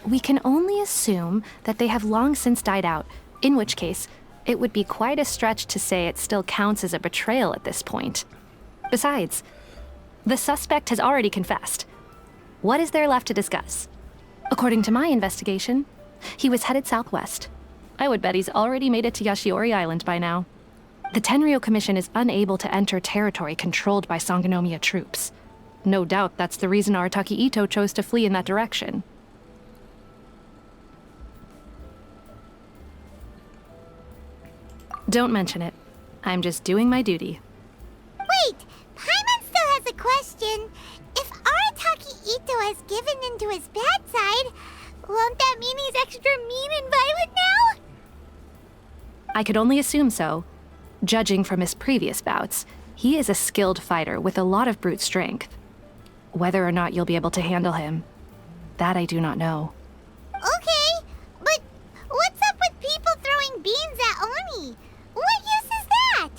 Speaker 2: We can only assume that they have long since died out, in which case, it would be quite a stretch to say it still counts as a betrayal at this point. Besides, the suspect has already confessed. What is there left to discuss? According to my investigation, he was headed southwest. I would bet he's already made it to Yashiori Island by now. The Tenryou Commission is unable to enter territory controlled by Sangonomiya troops. No doubt that's the reason Arataki Ito chose to flee in that direction. Don't mention it. I'm just doing my duty.
Speaker 3: Wait, Paimon still has a question. If Arataki Ito has given in to his bad side, won't that mean he's extra mean and violent now?
Speaker 2: I could only assume so.
Speaker 12: Judging from his previous bouts, he is a skilled fighter with a lot of brute strength. Whether or not you'll be able to handle him, that I do not know.
Speaker 3: Okay, but what's up with people throwing beans at Oni? What use is that?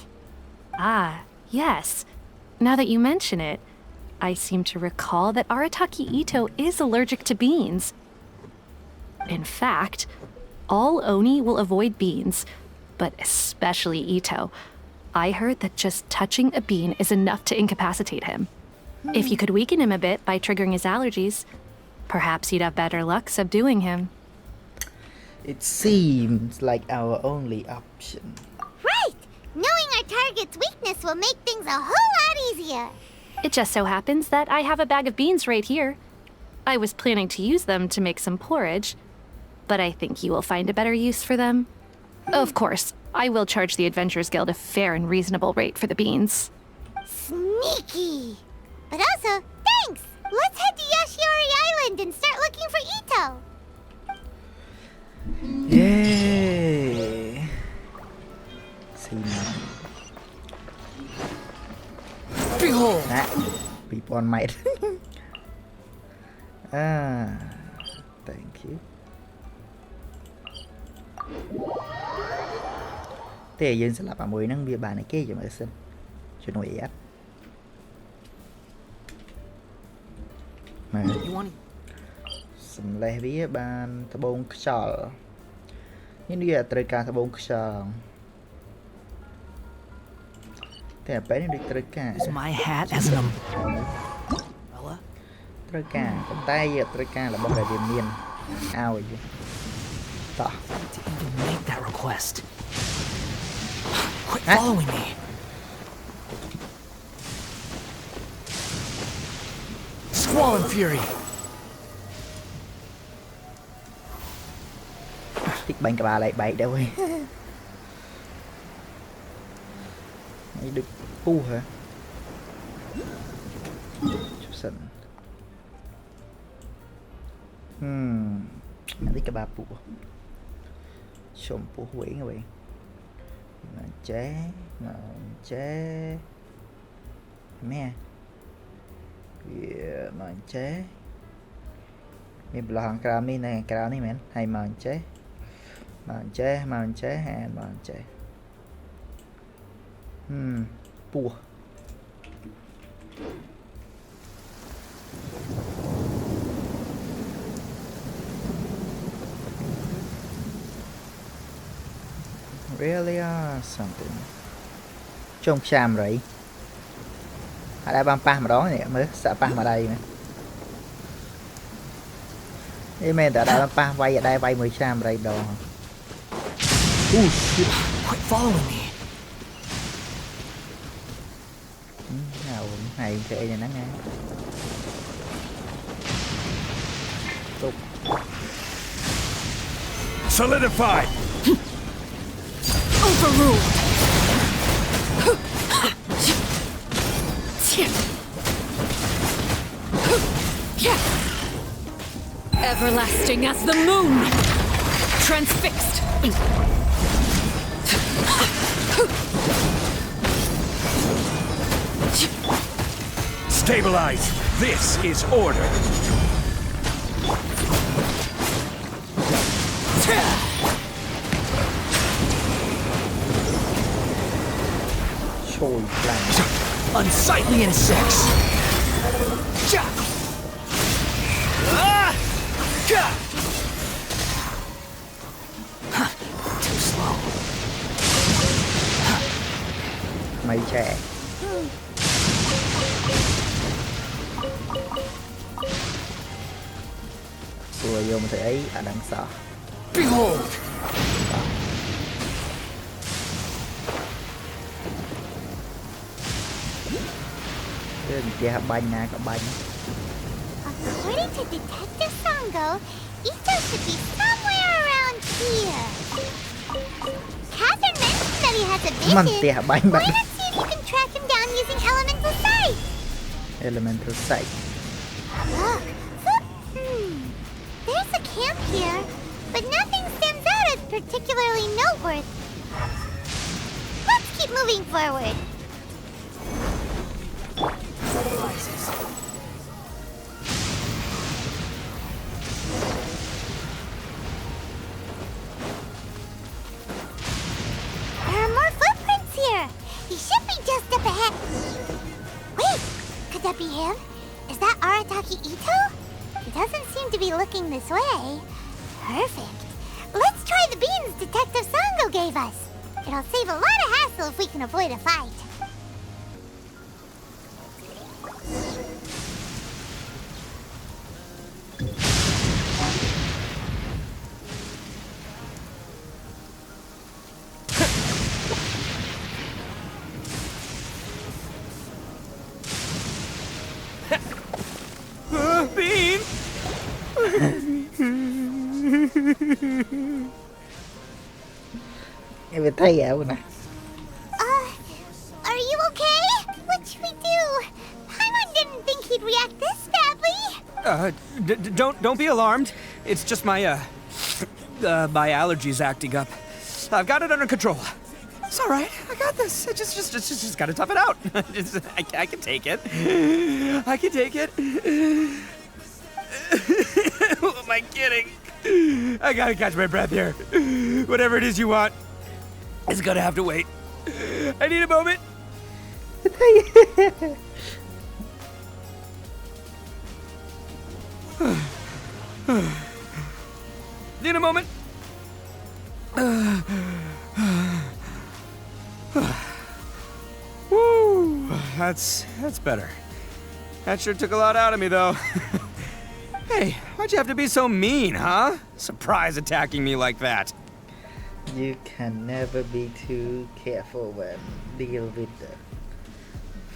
Speaker 12: Ah, yes. Now that you mention it, I seem to recall that Arataki Ito is allergic to beans. In fact, all Oni will avoid beans, but especially Ito. I heard that just touching a bean is enough to incapacitate him. If you could weaken him a bit by triggering his allergies, perhaps you'd have better luck subduing him.
Speaker 1: It seems like our only option.
Speaker 3: Right! Knowing our target's weakness will make things a whole lot easier.
Speaker 12: It just so happens that I have a bag of beans right here. I was planning to use them to make some porridge, but I think you will find a better use for them. Of course, I will charge the Adventurers Guild a fair and reasonable rate for the beans.
Speaker 3: Sneaky! But also, thanks! Let's head to Yashiori Island and start looking for Ito!
Speaker 1: Yay! See now.
Speaker 8: Behold!
Speaker 1: People on might. Thank you. Thế dân sẽ lập mùi nâng bia bà này kia cho mọi sinh. Cho nội áp. Mà sầm lê bia bàn thà bông khờ. Nhưng đi trời ca thà bông khờ. Thế bé đi trời ca.
Speaker 8: Is my hat as an umbrella?
Speaker 1: Trời ca, cầm tay giờ trời ca là bông đại viên miên. Ao vậy. Tỏ.
Speaker 8: To even make that request. Quit following me. Squall and fury.
Speaker 1: Thích bánh cả bà lại bậy đâu ơi. Mày được pu hả? Chút sẵn. Mày thích cả bà pu. Xôm pu huyễn rồi. Ngọn chế mẹ ngọn chế mình là hàng cam đi nè cam đi mẹ hay ngọn chế hay ngọn chế bùa really are something trong xàm rồi ở đây băm pa mà đó nè mới sợ pa mà đây nè đi men tại đây băm pa vay ở đây vay 10 xàm rồi đồ shit
Speaker 8: Quit following me.
Speaker 1: nào này thì này nó nghe tục
Speaker 5: Solidified!
Speaker 12: Overruled! Everlasting as the moon! Transfixed!
Speaker 5: Stabilize! This is order!
Speaker 1: Trôi plan
Speaker 8: Unsightly insects! Too slow.
Speaker 1: mây trẻ xua vô mình thấy ấy ở đằng sau.
Speaker 8: Behold!
Speaker 1: Kia banh nè, có banh.
Speaker 3: According to Detective Sango, Ito should be somewhere around here. Catherine mentioned that he has a vision. Why not see if you can track him down using elemental sight?
Speaker 1: Elemental sight.
Speaker 3: Look, there's a camp here, but nothing stands out as particularly noteworthy. Let's keep moving forward. There are more footprints here. He should be just up ahead. Wait, could that be him? Is that Arataki Ito? He doesn't seem to be looking this way. Perfect. Let's try the beans Detective Sango gave us. It'll save a lot of hassle if we can avoid a fight.
Speaker 7: Bean!
Speaker 1: Em thấy ảo nè.
Speaker 3: Are you okay? What should we do? Paimon didn't think he'd react this badly.
Speaker 13: Don't be alarmed. It's just my my allergies acting up. I've got it under control. It's all right. I got this. I just gotta tough it out. I can take it. I can take it. Who am I kidding? I gotta catch my breath here. Whatever it is you want, it's gonna have to wait. I need a moment. Need a moment. Woo, that's better. That sure took a lot out of me, though. Hey, why'd you have to be so mean, huh? Surprise attacking me like that.
Speaker 1: You can never be too careful when deal with the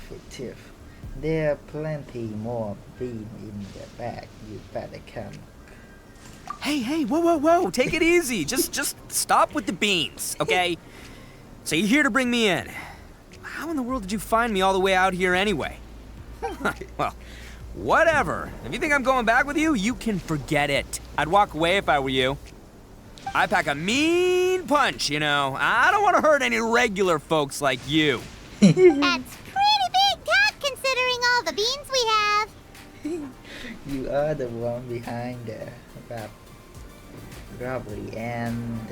Speaker 1: fugitive. There are plenty more beans in the bag. You better come.
Speaker 13: Hey, whoa, take it easy. Just stop with the beans, okay? So you're here to bring me in. How in the world did you find me all the way out here anyway? Well, whatever. If you think I'm going back with you, you can forget it. I'd walk away if I were you. I pack a mean punch, you know. I don't want to hurt any regular folks like you.
Speaker 3: That's pretty big talk considering all the beans we have.
Speaker 1: You are the one behind the robbery and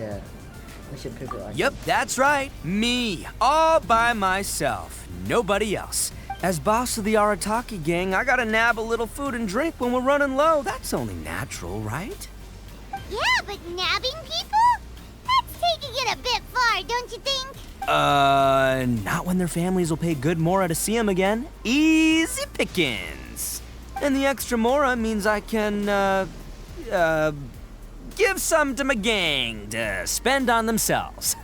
Speaker 1: mission people.
Speaker 13: Yep, that's right. Me. All by myself. Nobody else. As boss of the Arataki gang, I gotta nab a little food and drink when we're running low. That's only natural, right?
Speaker 3: Yeah, but nabbing people? That's taking it a bit far, don't you think?
Speaker 13: Not when their families will pay good mora to see them again. Easy pickings. And the extra mora means I can, give some to my gang to spend on themselves.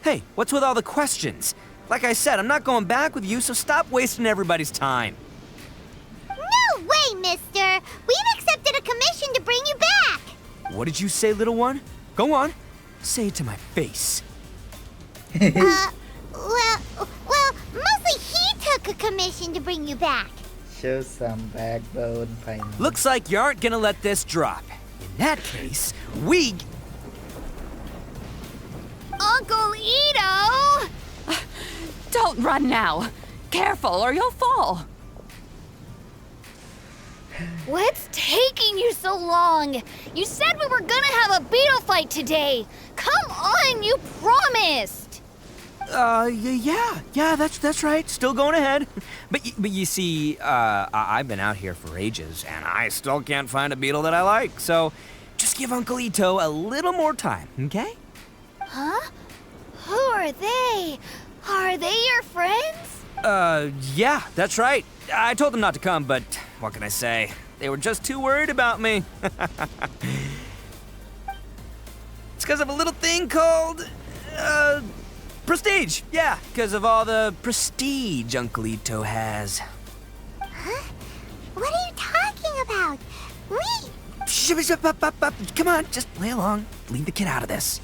Speaker 13: Hey, what's with all the questions? Like I said, I'm not going back with you, so stop wasting everybody's time.
Speaker 3: No way, mister! We've accepted a commission to bring you back!
Speaker 13: What did you say, little one? Go on. Say it to my face.
Speaker 3: Well, mostly he took a commission to bring you back.
Speaker 1: Show some backbone, Paimon.
Speaker 13: Looks like you aren't gonna let this drop. In that case, we...
Speaker 4: Uncle Ito! Don't run now. Careful or you'll fall.
Speaker 2: What's taking you so long? You said we were gonna have a beetle fight today. Come on, you promised.
Speaker 13: Yeah, that's right. Still going ahead. But you see, I've been out here for ages, and I still can't find a beetle that I like. So, just give Uncle Ito a little more time, okay?
Speaker 2: Huh? Who are they? Are they your friends?
Speaker 13: Yeah, that's right. I told them not to come, but what can I say? They were just too worried about me. It's because of a little thing called, prestige. Yeah, because of all the prestige Uncle Ito has.
Speaker 3: Huh? What are you talking about?
Speaker 13: Come on, just play along. Leave the kid out of this.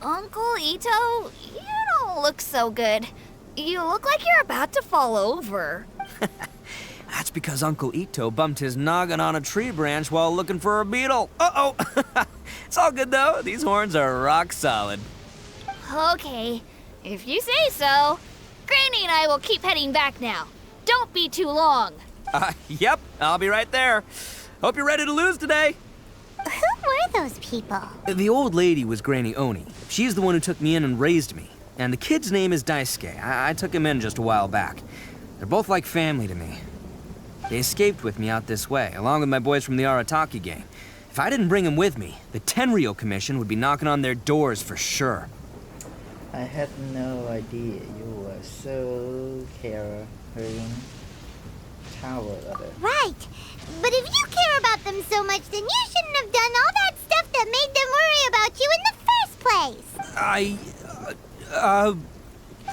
Speaker 2: Uncle Ito, you don't look so good. You look like you're about to fall over.
Speaker 13: That's because Uncle Ito bumped his noggin on a tree branch while looking for a beetle. Uh-oh! It's all good, though. These horns are rock solid.
Speaker 14: Okay, if you say so. Granny and I will keep heading back now. Don't be too long.
Speaker 13: Yep, I'll be right there. Hope you're ready to lose today.
Speaker 3: Who were those people?
Speaker 13: The old lady was Granny Oni. She's the one who took me in and raised me. And the kid's name is Daisuke. I took him in just a while back. They're both like family to me. They escaped with me out this way, along with my boys from the Arataki gang. If I didn't bring them with me, the Tenryou Commission would be knocking on their doors for sure.
Speaker 1: I had no idea you were so caring coward of it.
Speaker 3: Right. But if you care about them so much, then you shouldn't have done all that stuff that made them worry about you in the first place.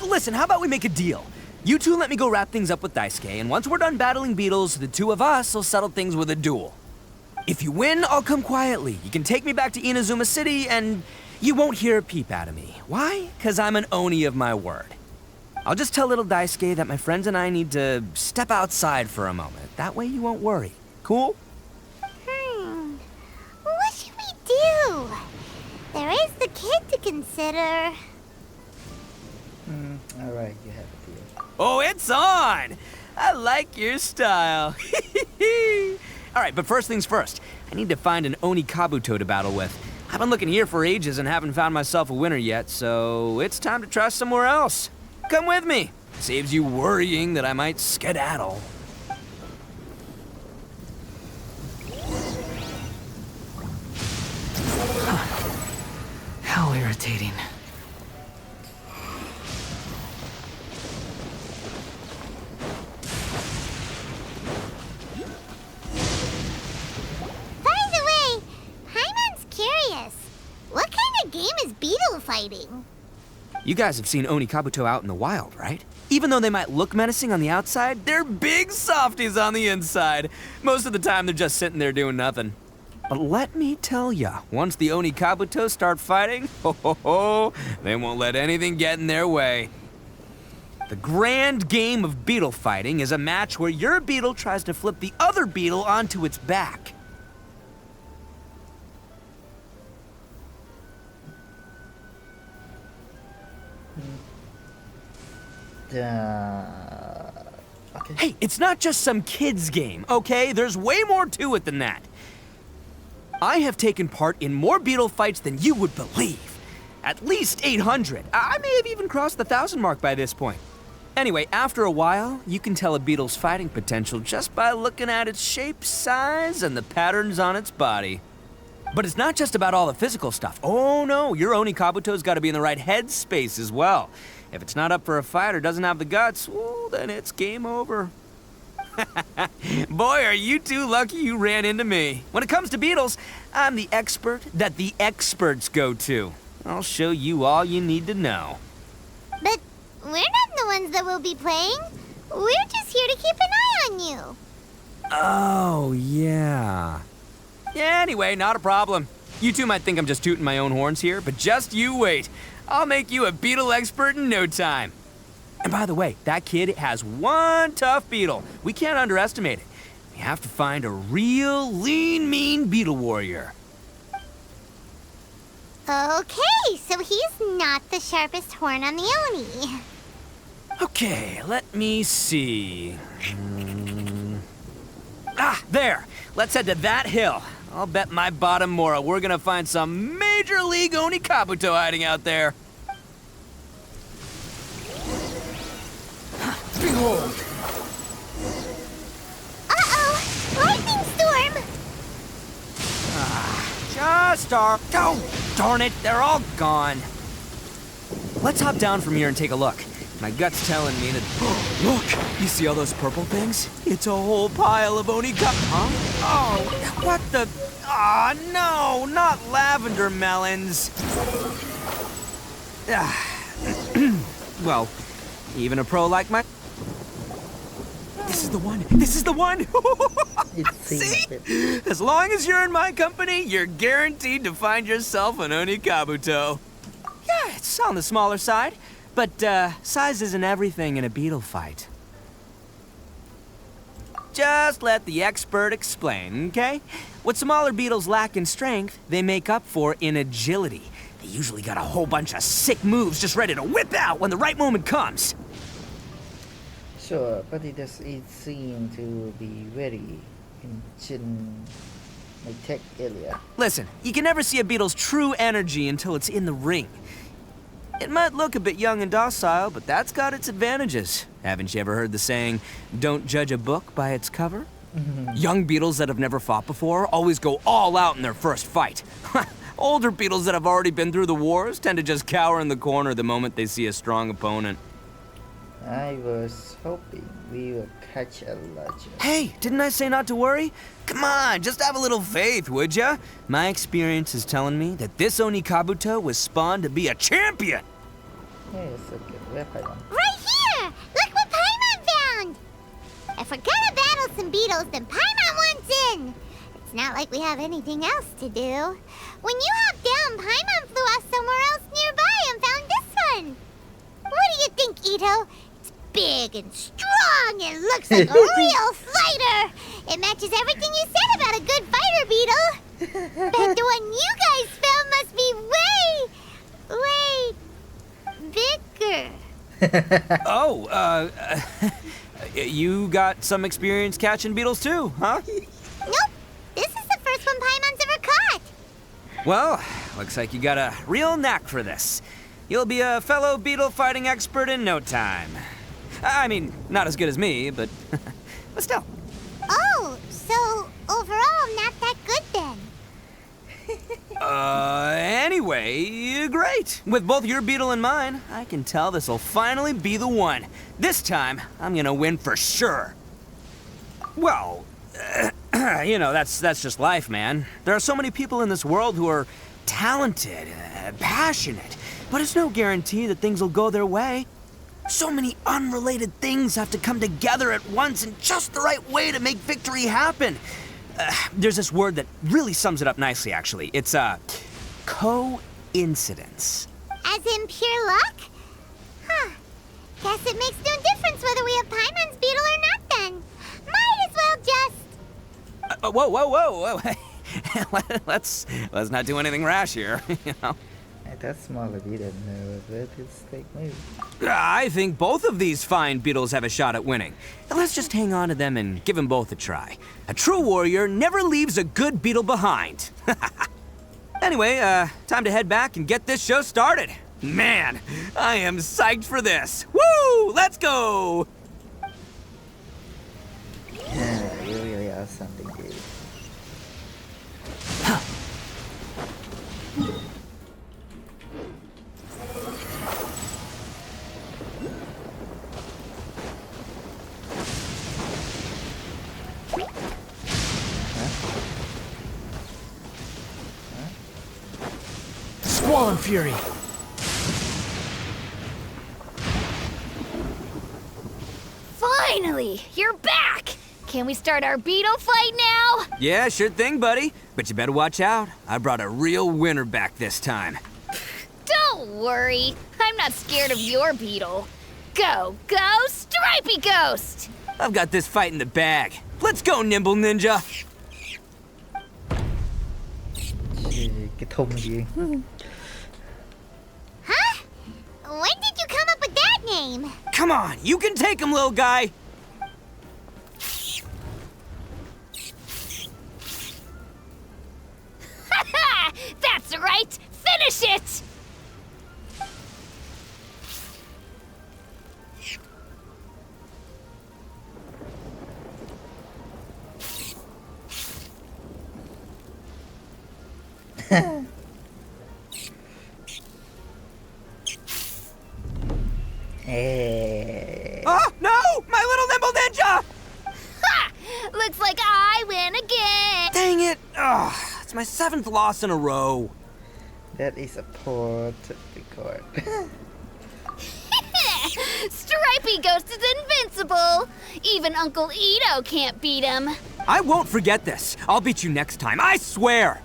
Speaker 13: Listen, how about we make a deal? You two let me go wrap things up with Daisuke, and once we're done battling beetles, the two of us will settle things with a duel. If you win, I'll come quietly. You can take me back to Inazuma City, and you won't hear a peep out of me. Why? 'Cause I'm an Oni of my word. I'll just tell little Daisuke that my friends and I need to step outside for a moment. That way you won't worry. Cool?
Speaker 3: What should we do? There is the kid to consider.
Speaker 1: Alright, you have a deal.
Speaker 13: Oh, it's on! I like your style. Alright, but first things first. I need to find an Oni Kabuto to battle with. I've been looking here for ages and haven't found myself a winner yet, so it's time to try somewhere else. Come with me. Saves you worrying that I might skedaddle.
Speaker 8: How irritating.
Speaker 3: By the way, Paimon's curious. What kind of game is beetle fighting?
Speaker 13: You guys have seen Oni Kabuto out in the wild, right? Even though they might look menacing on the outside, they're big softies on the inside. Most of the time, they're just sitting there doing nothing. But let me tell ya, once the Oni Kabuto start fighting, they won't let anything get in their way. The grand game of beetle fighting is a match where your beetle tries to flip the other beetle onto its back.
Speaker 1: Okay.
Speaker 13: Hey, it's not just some kid's game, okay? There's way more to it than that. I have taken part in more beetle fights than you would believe. At least 800. I may have even crossed the 1,000 mark by this point. Anyway, after a while, you can tell a beetle's fighting potential just by looking at its shape, size, and the patterns on its body. But it's not just about all the physical stuff. Oh no, your Oni Kabuto's got to be in the right headspace as well. If it's not up for a fight or doesn't have the guts, well, then it's game over. Boy, are you two lucky you ran into me. When it comes to beetles, I'm the expert that the experts go to. I'll show you all you need to know.
Speaker 3: But we're not the ones that will be playing. We're just here to keep an eye on you.
Speaker 13: Oh, yeah. Yeah, anyway, not a problem. You two might think I'm just tooting my own horns here, but just you wait. I'll make you a beetle expert in no time. And by the way, that kid has one tough beetle. We can't underestimate it. We have to find a real lean, mean beetle warrior.
Speaker 3: Okay, so he's not the sharpest horn on the Oni.
Speaker 13: Okay, let me see. Ah, there. Let's head to that hill. I'll bet my bottom Mora we're gonna find some major league Oni Kabuto hiding out there. Behold!
Speaker 3: Uh-oh! Lightning storm!
Speaker 13: Just our... Oh, darn it, they're all gone. Let's hop down from here and take a look. My gut's telling me that... Look! You see all those purple things? It's a whole pile of Oni Huh? Oh, what the... Ah, no, not lavender melons. Well, even a pro like my... This is the one! This is the one! See? As long as you're in my company, you're guaranteed to find yourself an Oni Kabuto. Yeah, it's on the smaller side, but size isn't everything in a beetle fight. Just let the expert explain, okay? What smaller beetles lack in strength, they make up for in agility. They usually got a whole bunch of sick moves just ready to whip out when the right moment comes.
Speaker 1: Sure, but it seems to be very in my tech area.
Speaker 13: Listen, you can never see a beetle's true energy until it's in the ring. It might look a bit young and docile, but that's got its advantages. Haven't you ever heard the saying, don't judge a book by its cover? Young beetles that have never fought before always go all out in their first fight. Older beetles that have already been through the wars tend to just cower in the corner the moment they see a strong opponent.
Speaker 1: I was hoping we would catch a larger.
Speaker 13: Hey, didn't I say not to worry? Come on, just have a little faith, would ya? My experience is telling me that this Oni Kabuto was spawned to be a champion!
Speaker 1: Yes, okay, where Paimon?
Speaker 3: Right here! Look what Paimon found! If we're gonna battle some beetles, then Paimon wants in! It's not like we have anything else to do. When you hopped down, Paimon flew off somewhere else nearby and found this one! What do you think, Ito? It's big and strong and looks like a real fighter! It matches everything you said about a good fighter, Beetle! Bet the one you guys found must be way bigger.
Speaker 13: Oh, you got some experience catching beetles too, huh?
Speaker 3: Nope. This is the first one Paimon's ever caught.
Speaker 13: Well, looks like you got a real knack for this. You'll be a fellow beetle fighting expert in no time. I mean, not as good as me, but still.
Speaker 3: Oh, so overall not that good then.
Speaker 13: Anyway, great. With both your beetle and mine, I can tell this'll finally be the one. This time, I'm gonna win for sure. Well, you know, that's just life, man. There are so many people in this world who are talented, passionate, but it's no guarantee that things will go their way. So many unrelated things have to come together at once in just the right way to make victory happen. There's this word that really sums it up nicely, actually. It's, coincidence.
Speaker 3: As in pure luck? Huh. Guess it makes no difference whether we have Paimon's beetle or not then. Might as well just...
Speaker 13: Whoa. Let's not do anything rash here, you know?
Speaker 1: That smaller beetle knows that it's fake move.
Speaker 13: I think both of these fine beetles have a shot at winning. Let's just hang on to them and give them both a try. A true warrior never leaves a good beetle behind. Anyway, time to head back and get this show started. Man, I am psyched for this. Woo! Let's go!
Speaker 1: Yeah, you really are something good.
Speaker 13: Squall and Fury.
Speaker 14: Finally, you're back! Can we start our beetle fight now?
Speaker 13: Yeah, sure thing, buddy. But you better watch out. I brought a real winner back this time.
Speaker 14: Don't worry, I'm not scared of your beetle. Go, Stripey Ghost!
Speaker 13: I've got this fight in the bag. Let's go, Nimble Ninja.
Speaker 1: Cái thùng gì?
Speaker 3: Huh? When did you come up with that name?
Speaker 13: Come on, you can take him, little guy.
Speaker 14: That's right! Finish it!
Speaker 1: Hey.
Speaker 13: Oh, no! My little Nimble Ninja!
Speaker 14: Ha! Looks like I win again!
Speaker 13: Dang it! Ugh, it's my 7th loss in a row.
Speaker 1: That is a poor record.
Speaker 14: Stripey Ghost is invincible! Even Uncle Ito can't beat him.
Speaker 13: I won't forget this. I'll beat you next time, I swear!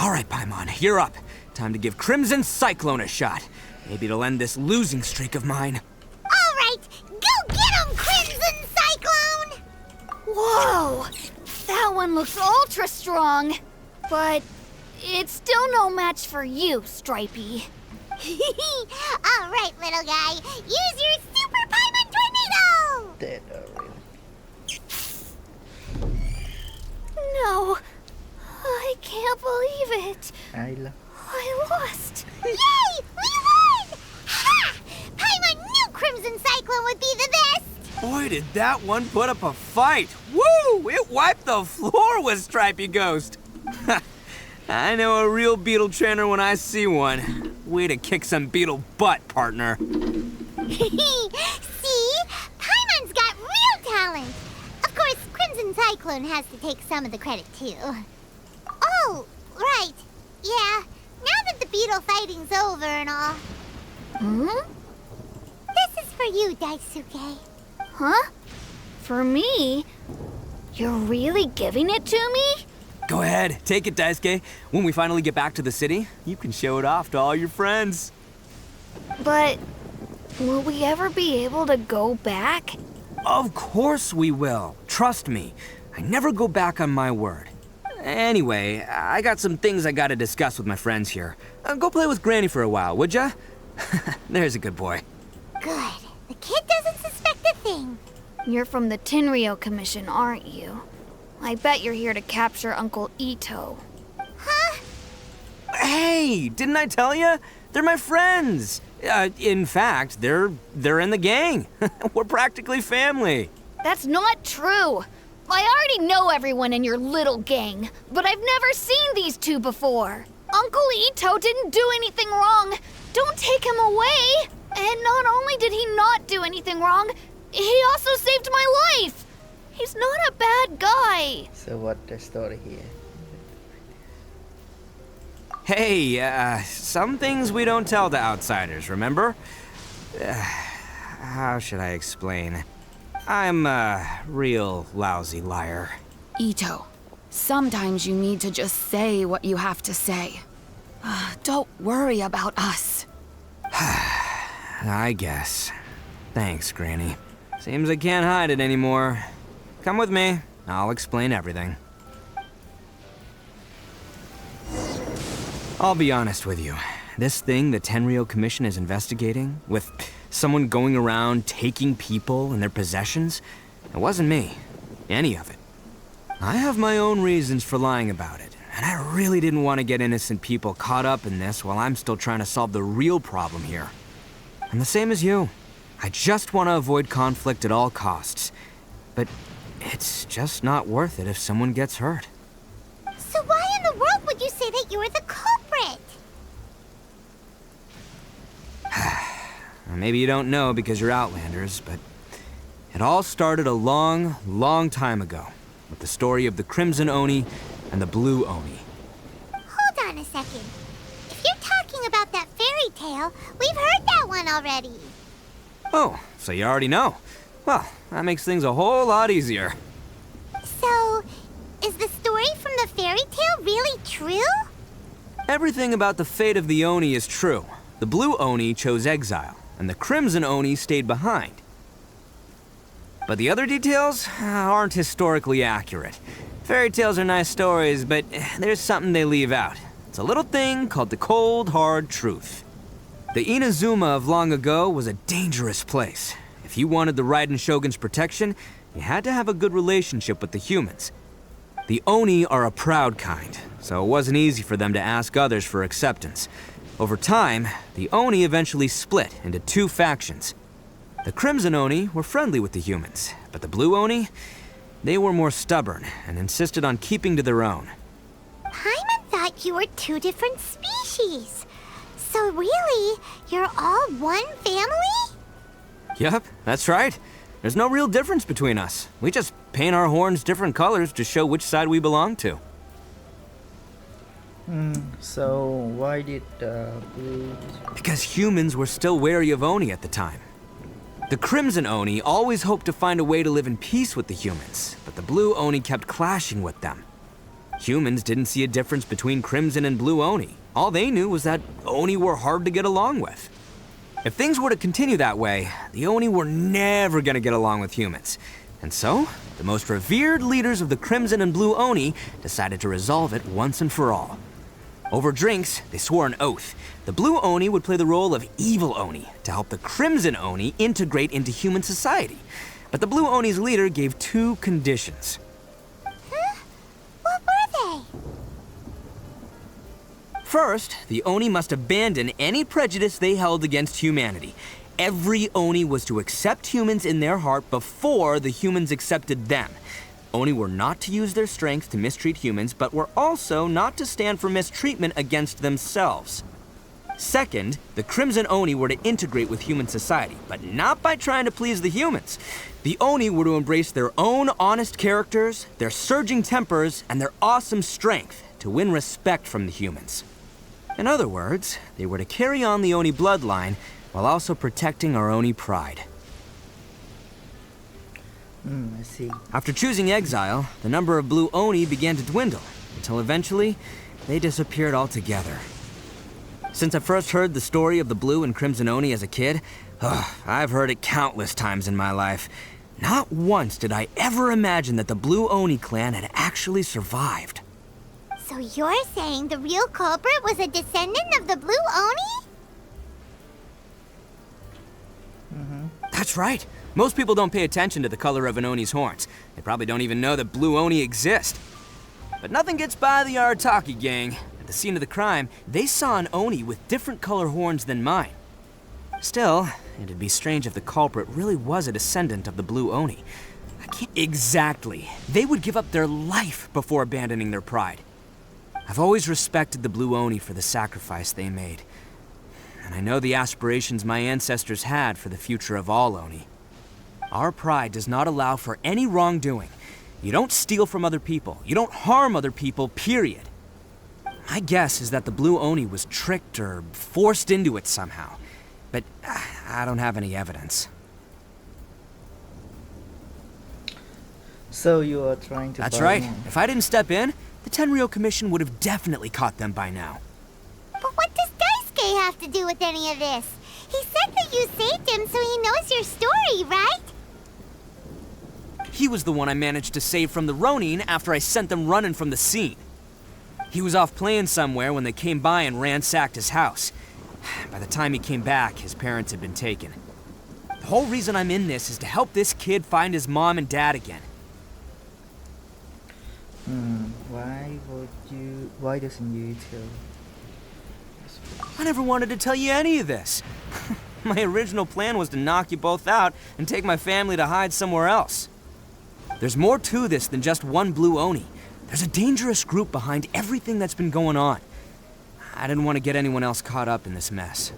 Speaker 13: All right, Paimon, you're up. Time to give Crimson Cyclone a shot. Maybe it'll end this losing streak of mine.
Speaker 3: All right, go get him, Crimson Cyclone!
Speaker 14: one looks ultra strong. But it's still no match for you, Stripey.
Speaker 3: All right, little guy. Use your super Paimon tornado!
Speaker 1: Dead already.
Speaker 14: No. I can't believe it. I lost.
Speaker 3: Yay! We won! Ha! Paimon knew Crimson Cyclone would be the best!
Speaker 13: Boy, did that one put up a fight. Woo! It wiped the floor with Stripey Ghost. I know a real beetle trainer when I see one. Way to kick some beetle butt, partner.
Speaker 3: See? Paimon's got real talent. Of course, Crimson Cyclone has to take some of the credit, too. Oh, right. Yeah, now that the beetle fighting's over and all. This is for you, Daisuke.
Speaker 14: Huh? For me? You're really giving it to me?
Speaker 13: Go ahead, take it, Daisuke. When we finally get back to the city, you can show it off to all your friends.
Speaker 14: But will we ever be able to go back?
Speaker 13: Of course we will. Trust me. I never go back on my word. Anyway, I got some things I gotta discuss with my friends here. Go play with Granny for a while, would ya? There's a good boy.
Speaker 3: Good. The kid doesn't suspect a thing.
Speaker 14: You're from the Tenryou Commission, aren't you? I bet you're here to capture Uncle Ito.
Speaker 3: Huh?
Speaker 13: Hey, didn't I tell you? They're my friends. In fact, they're in the gang. We're practically family.
Speaker 14: That's not true. I already know everyone in your little gang, but I've never seen these two before. Uncle Ito didn't do anything wrong. Don't take him away. And not only did he not do anything wrong, he also saved my life. He's not a bad guy.
Speaker 1: So what the story here?
Speaker 13: Hey, some things we don't tell to outsiders, remember? How should I explain? I'm a real lousy liar.
Speaker 10: Ito, sometimes you need to just say what you have to say. Don't worry about us.
Speaker 13: I guess. Thanks, Granny. Seems I can't hide it anymore. Come with me. I'll explain everything. I'll be honest with you. This thing the Tenryou Commission is investigating, with someone going around taking people and their possessions, it wasn't me. Any of it. I have my own reasons for lying about it, and I really didn't want to get innocent people caught up in this while I'm still trying to solve the real problem here. I'm the same as you. I just want to avoid conflict at all costs. But it's just not worth it if someone gets hurt.
Speaker 3: So why in the world would you say that you were the culprit?
Speaker 13: Maybe you don't know because you're Outlanders, but it all started a long, long time ago with the story of the Crimson Oni and the Blue Oni.
Speaker 3: Hold on a second. If you're talking about that fairy tale, we've heard that one already.
Speaker 13: Oh, so you already know. Well, that makes things a whole lot easier.
Speaker 3: So, is the story from the fairy tale really true?
Speaker 13: Everything about the fate of the Oni is true. The Blue Oni chose exile, and the Crimson Oni stayed behind. But the other details aren't historically accurate. Fairy tales are nice stories, but there's something they leave out. It's a little thing called the cold, hard truth. The Inazuma of long ago was a dangerous place. If you wanted the Raiden Shogun's protection, you had to have a good relationship with the humans. The Oni are a proud kind, so it wasn't easy for them to ask others for acceptance. Over time, the Oni eventually split into two factions. The Crimson Oni were friendly with the humans, but the Blue Oni, they were more stubborn and insisted on keeping to their own.
Speaker 3: Paimon thought you were two different species. So really, you're all one family?
Speaker 13: Yep, that's right. There's no real difference between us. We just paint our horns different colors to show which side we belong to.
Speaker 1: So why did Blue...
Speaker 13: Because humans were still wary of Oni at the time. The Crimson Oni always hoped to find a way to live in peace with the humans, but the Blue Oni kept clashing with them. Humans didn't see a difference between Crimson and Blue Oni. All they knew was that Oni were hard to get along with. If things were to continue that way, the Oni were never gonna get along with humans. And so, the most revered leaders of the Crimson and Blue Oni decided to resolve it once and for all. Over drinks, they swore an oath. The Blue Oni would play the role of evil Oni to help the Crimson Oni integrate into human society. But the Blue Oni's leader gave 2 conditions.
Speaker 3: Huh? What were they?
Speaker 13: First, the Oni must abandon any prejudice they held against humanity. Every Oni was to accept humans in their heart before the humans accepted them. Oni were not to use their strength to mistreat humans, but were also not to stand for mistreatment against themselves. Second, the Crimson Oni were to integrate with human society, but not by trying to please the humans. The Oni were to embrace their own honest characters, their surging tempers, and their awesome strength to win respect from the humans. In other words, they were to carry on the Oni bloodline while also protecting our Oni pride.
Speaker 1: I see.
Speaker 13: After choosing exile, the number of Blue Oni began to dwindle, until eventually, they disappeared altogether. Since I first heard the story of the Blue and Crimson Oni as a kid, I've heard it countless times in my life. Not once did I ever imagine that the Blue Oni clan had actually survived.
Speaker 3: So you're saying the real culprit was a descendant of the Blue Oni?
Speaker 13: That's right. Most people don't pay attention to the color of an Oni's horns. They probably don't even know that Blue Oni exist. But nothing gets by the Arataki gang. At the scene of the crime, they saw an Oni with different color horns than mine. Still, it'd be strange if the culprit really was a descendant of the Blue Oni. I can't... Exactly. They would give up their life before abandoning their pride. I've always respected the Blue Oni for the sacrifice they made. And I know the aspirations my ancestors had for the future of all Oni. Our pride does not allow for any wrongdoing. You don't steal from other people. You don't harm other people, period. My guess is that the Blue Oni was tricked or forced into it somehow. But I don't have any evidence.
Speaker 1: So you are trying to...
Speaker 13: That's right. If I didn't step in, the Tenryou Commission would have definitely caught them by now.
Speaker 3: But what does Daisuke have to do with any of this? He said that you saved him so he knows your story, right?
Speaker 13: He was the one I managed to save from the Ronin after I sent them running from the scene. He was off playing somewhere when they came by and ransacked his house. By the time he came back, his parents had been taken. The whole reason I'm in this is to help this kid find his mom and dad again.
Speaker 1: Why doesn't you tell?
Speaker 13: I never wanted to tell you any of this. My original plan was to knock you both out and take my family to hide somewhere else. There's more to this than just one Blue Oni. There's a dangerous group behind everything that's been going on. I didn't want to get anyone else caught up in this mess.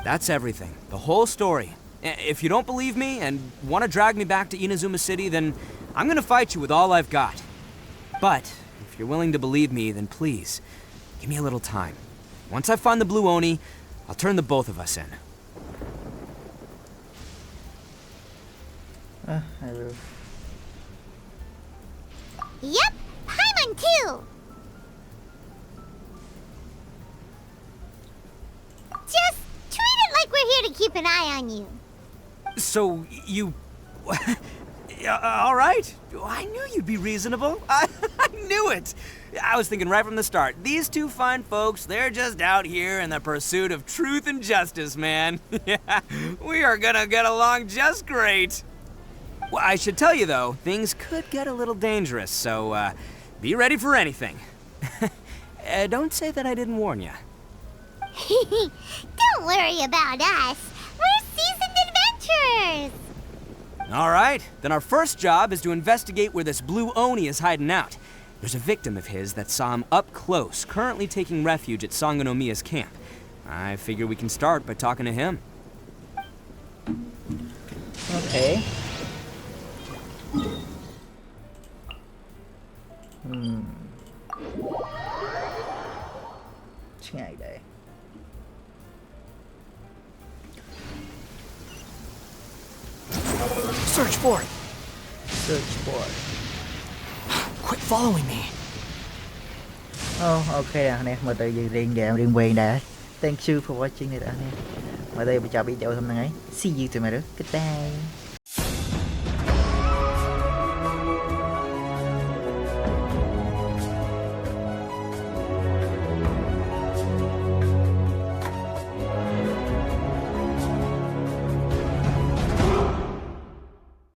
Speaker 13: That's everything. The whole story. If you don't believe me and want to drag me back to Inazuma City, then I'm gonna fight you with all I've got. But if you're willing to believe me, then please, give me a little time. Once I find the Blue Oni, I'll turn the both of us in.
Speaker 1: I will.
Speaker 3: Yep, Paimon too! Just treat it like we're here to keep an eye on you.
Speaker 13: So, you... all right. I knew you'd be reasonable. I knew it. I was thinking right from the start. These two fine folks, they're just out here in the pursuit of truth and justice, man. Yeah, we are gonna get along just great. Well, I should tell you, though, things could get a little dangerous, so be ready for anything. Don't say that I didn't warn you.
Speaker 3: Don't worry about us. We're seasoned adventurers.
Speaker 13: All right, then our first job is to investigate where this Blue Oni is hiding out. There's a victim of his that saw him up close, currently taking refuge at Sangonomiya's camp. I figure we can start by talking to him.
Speaker 1: Okay. Ngày đây.
Speaker 13: Search for it.
Speaker 1: Search for it.
Speaker 13: Quit following me.
Speaker 1: Ok nè, nè, mời tới riêng quyền đã. Thank you for watching nè đã nè. Mời tới chào video hôm nay. See you tomorrow. Goodbye.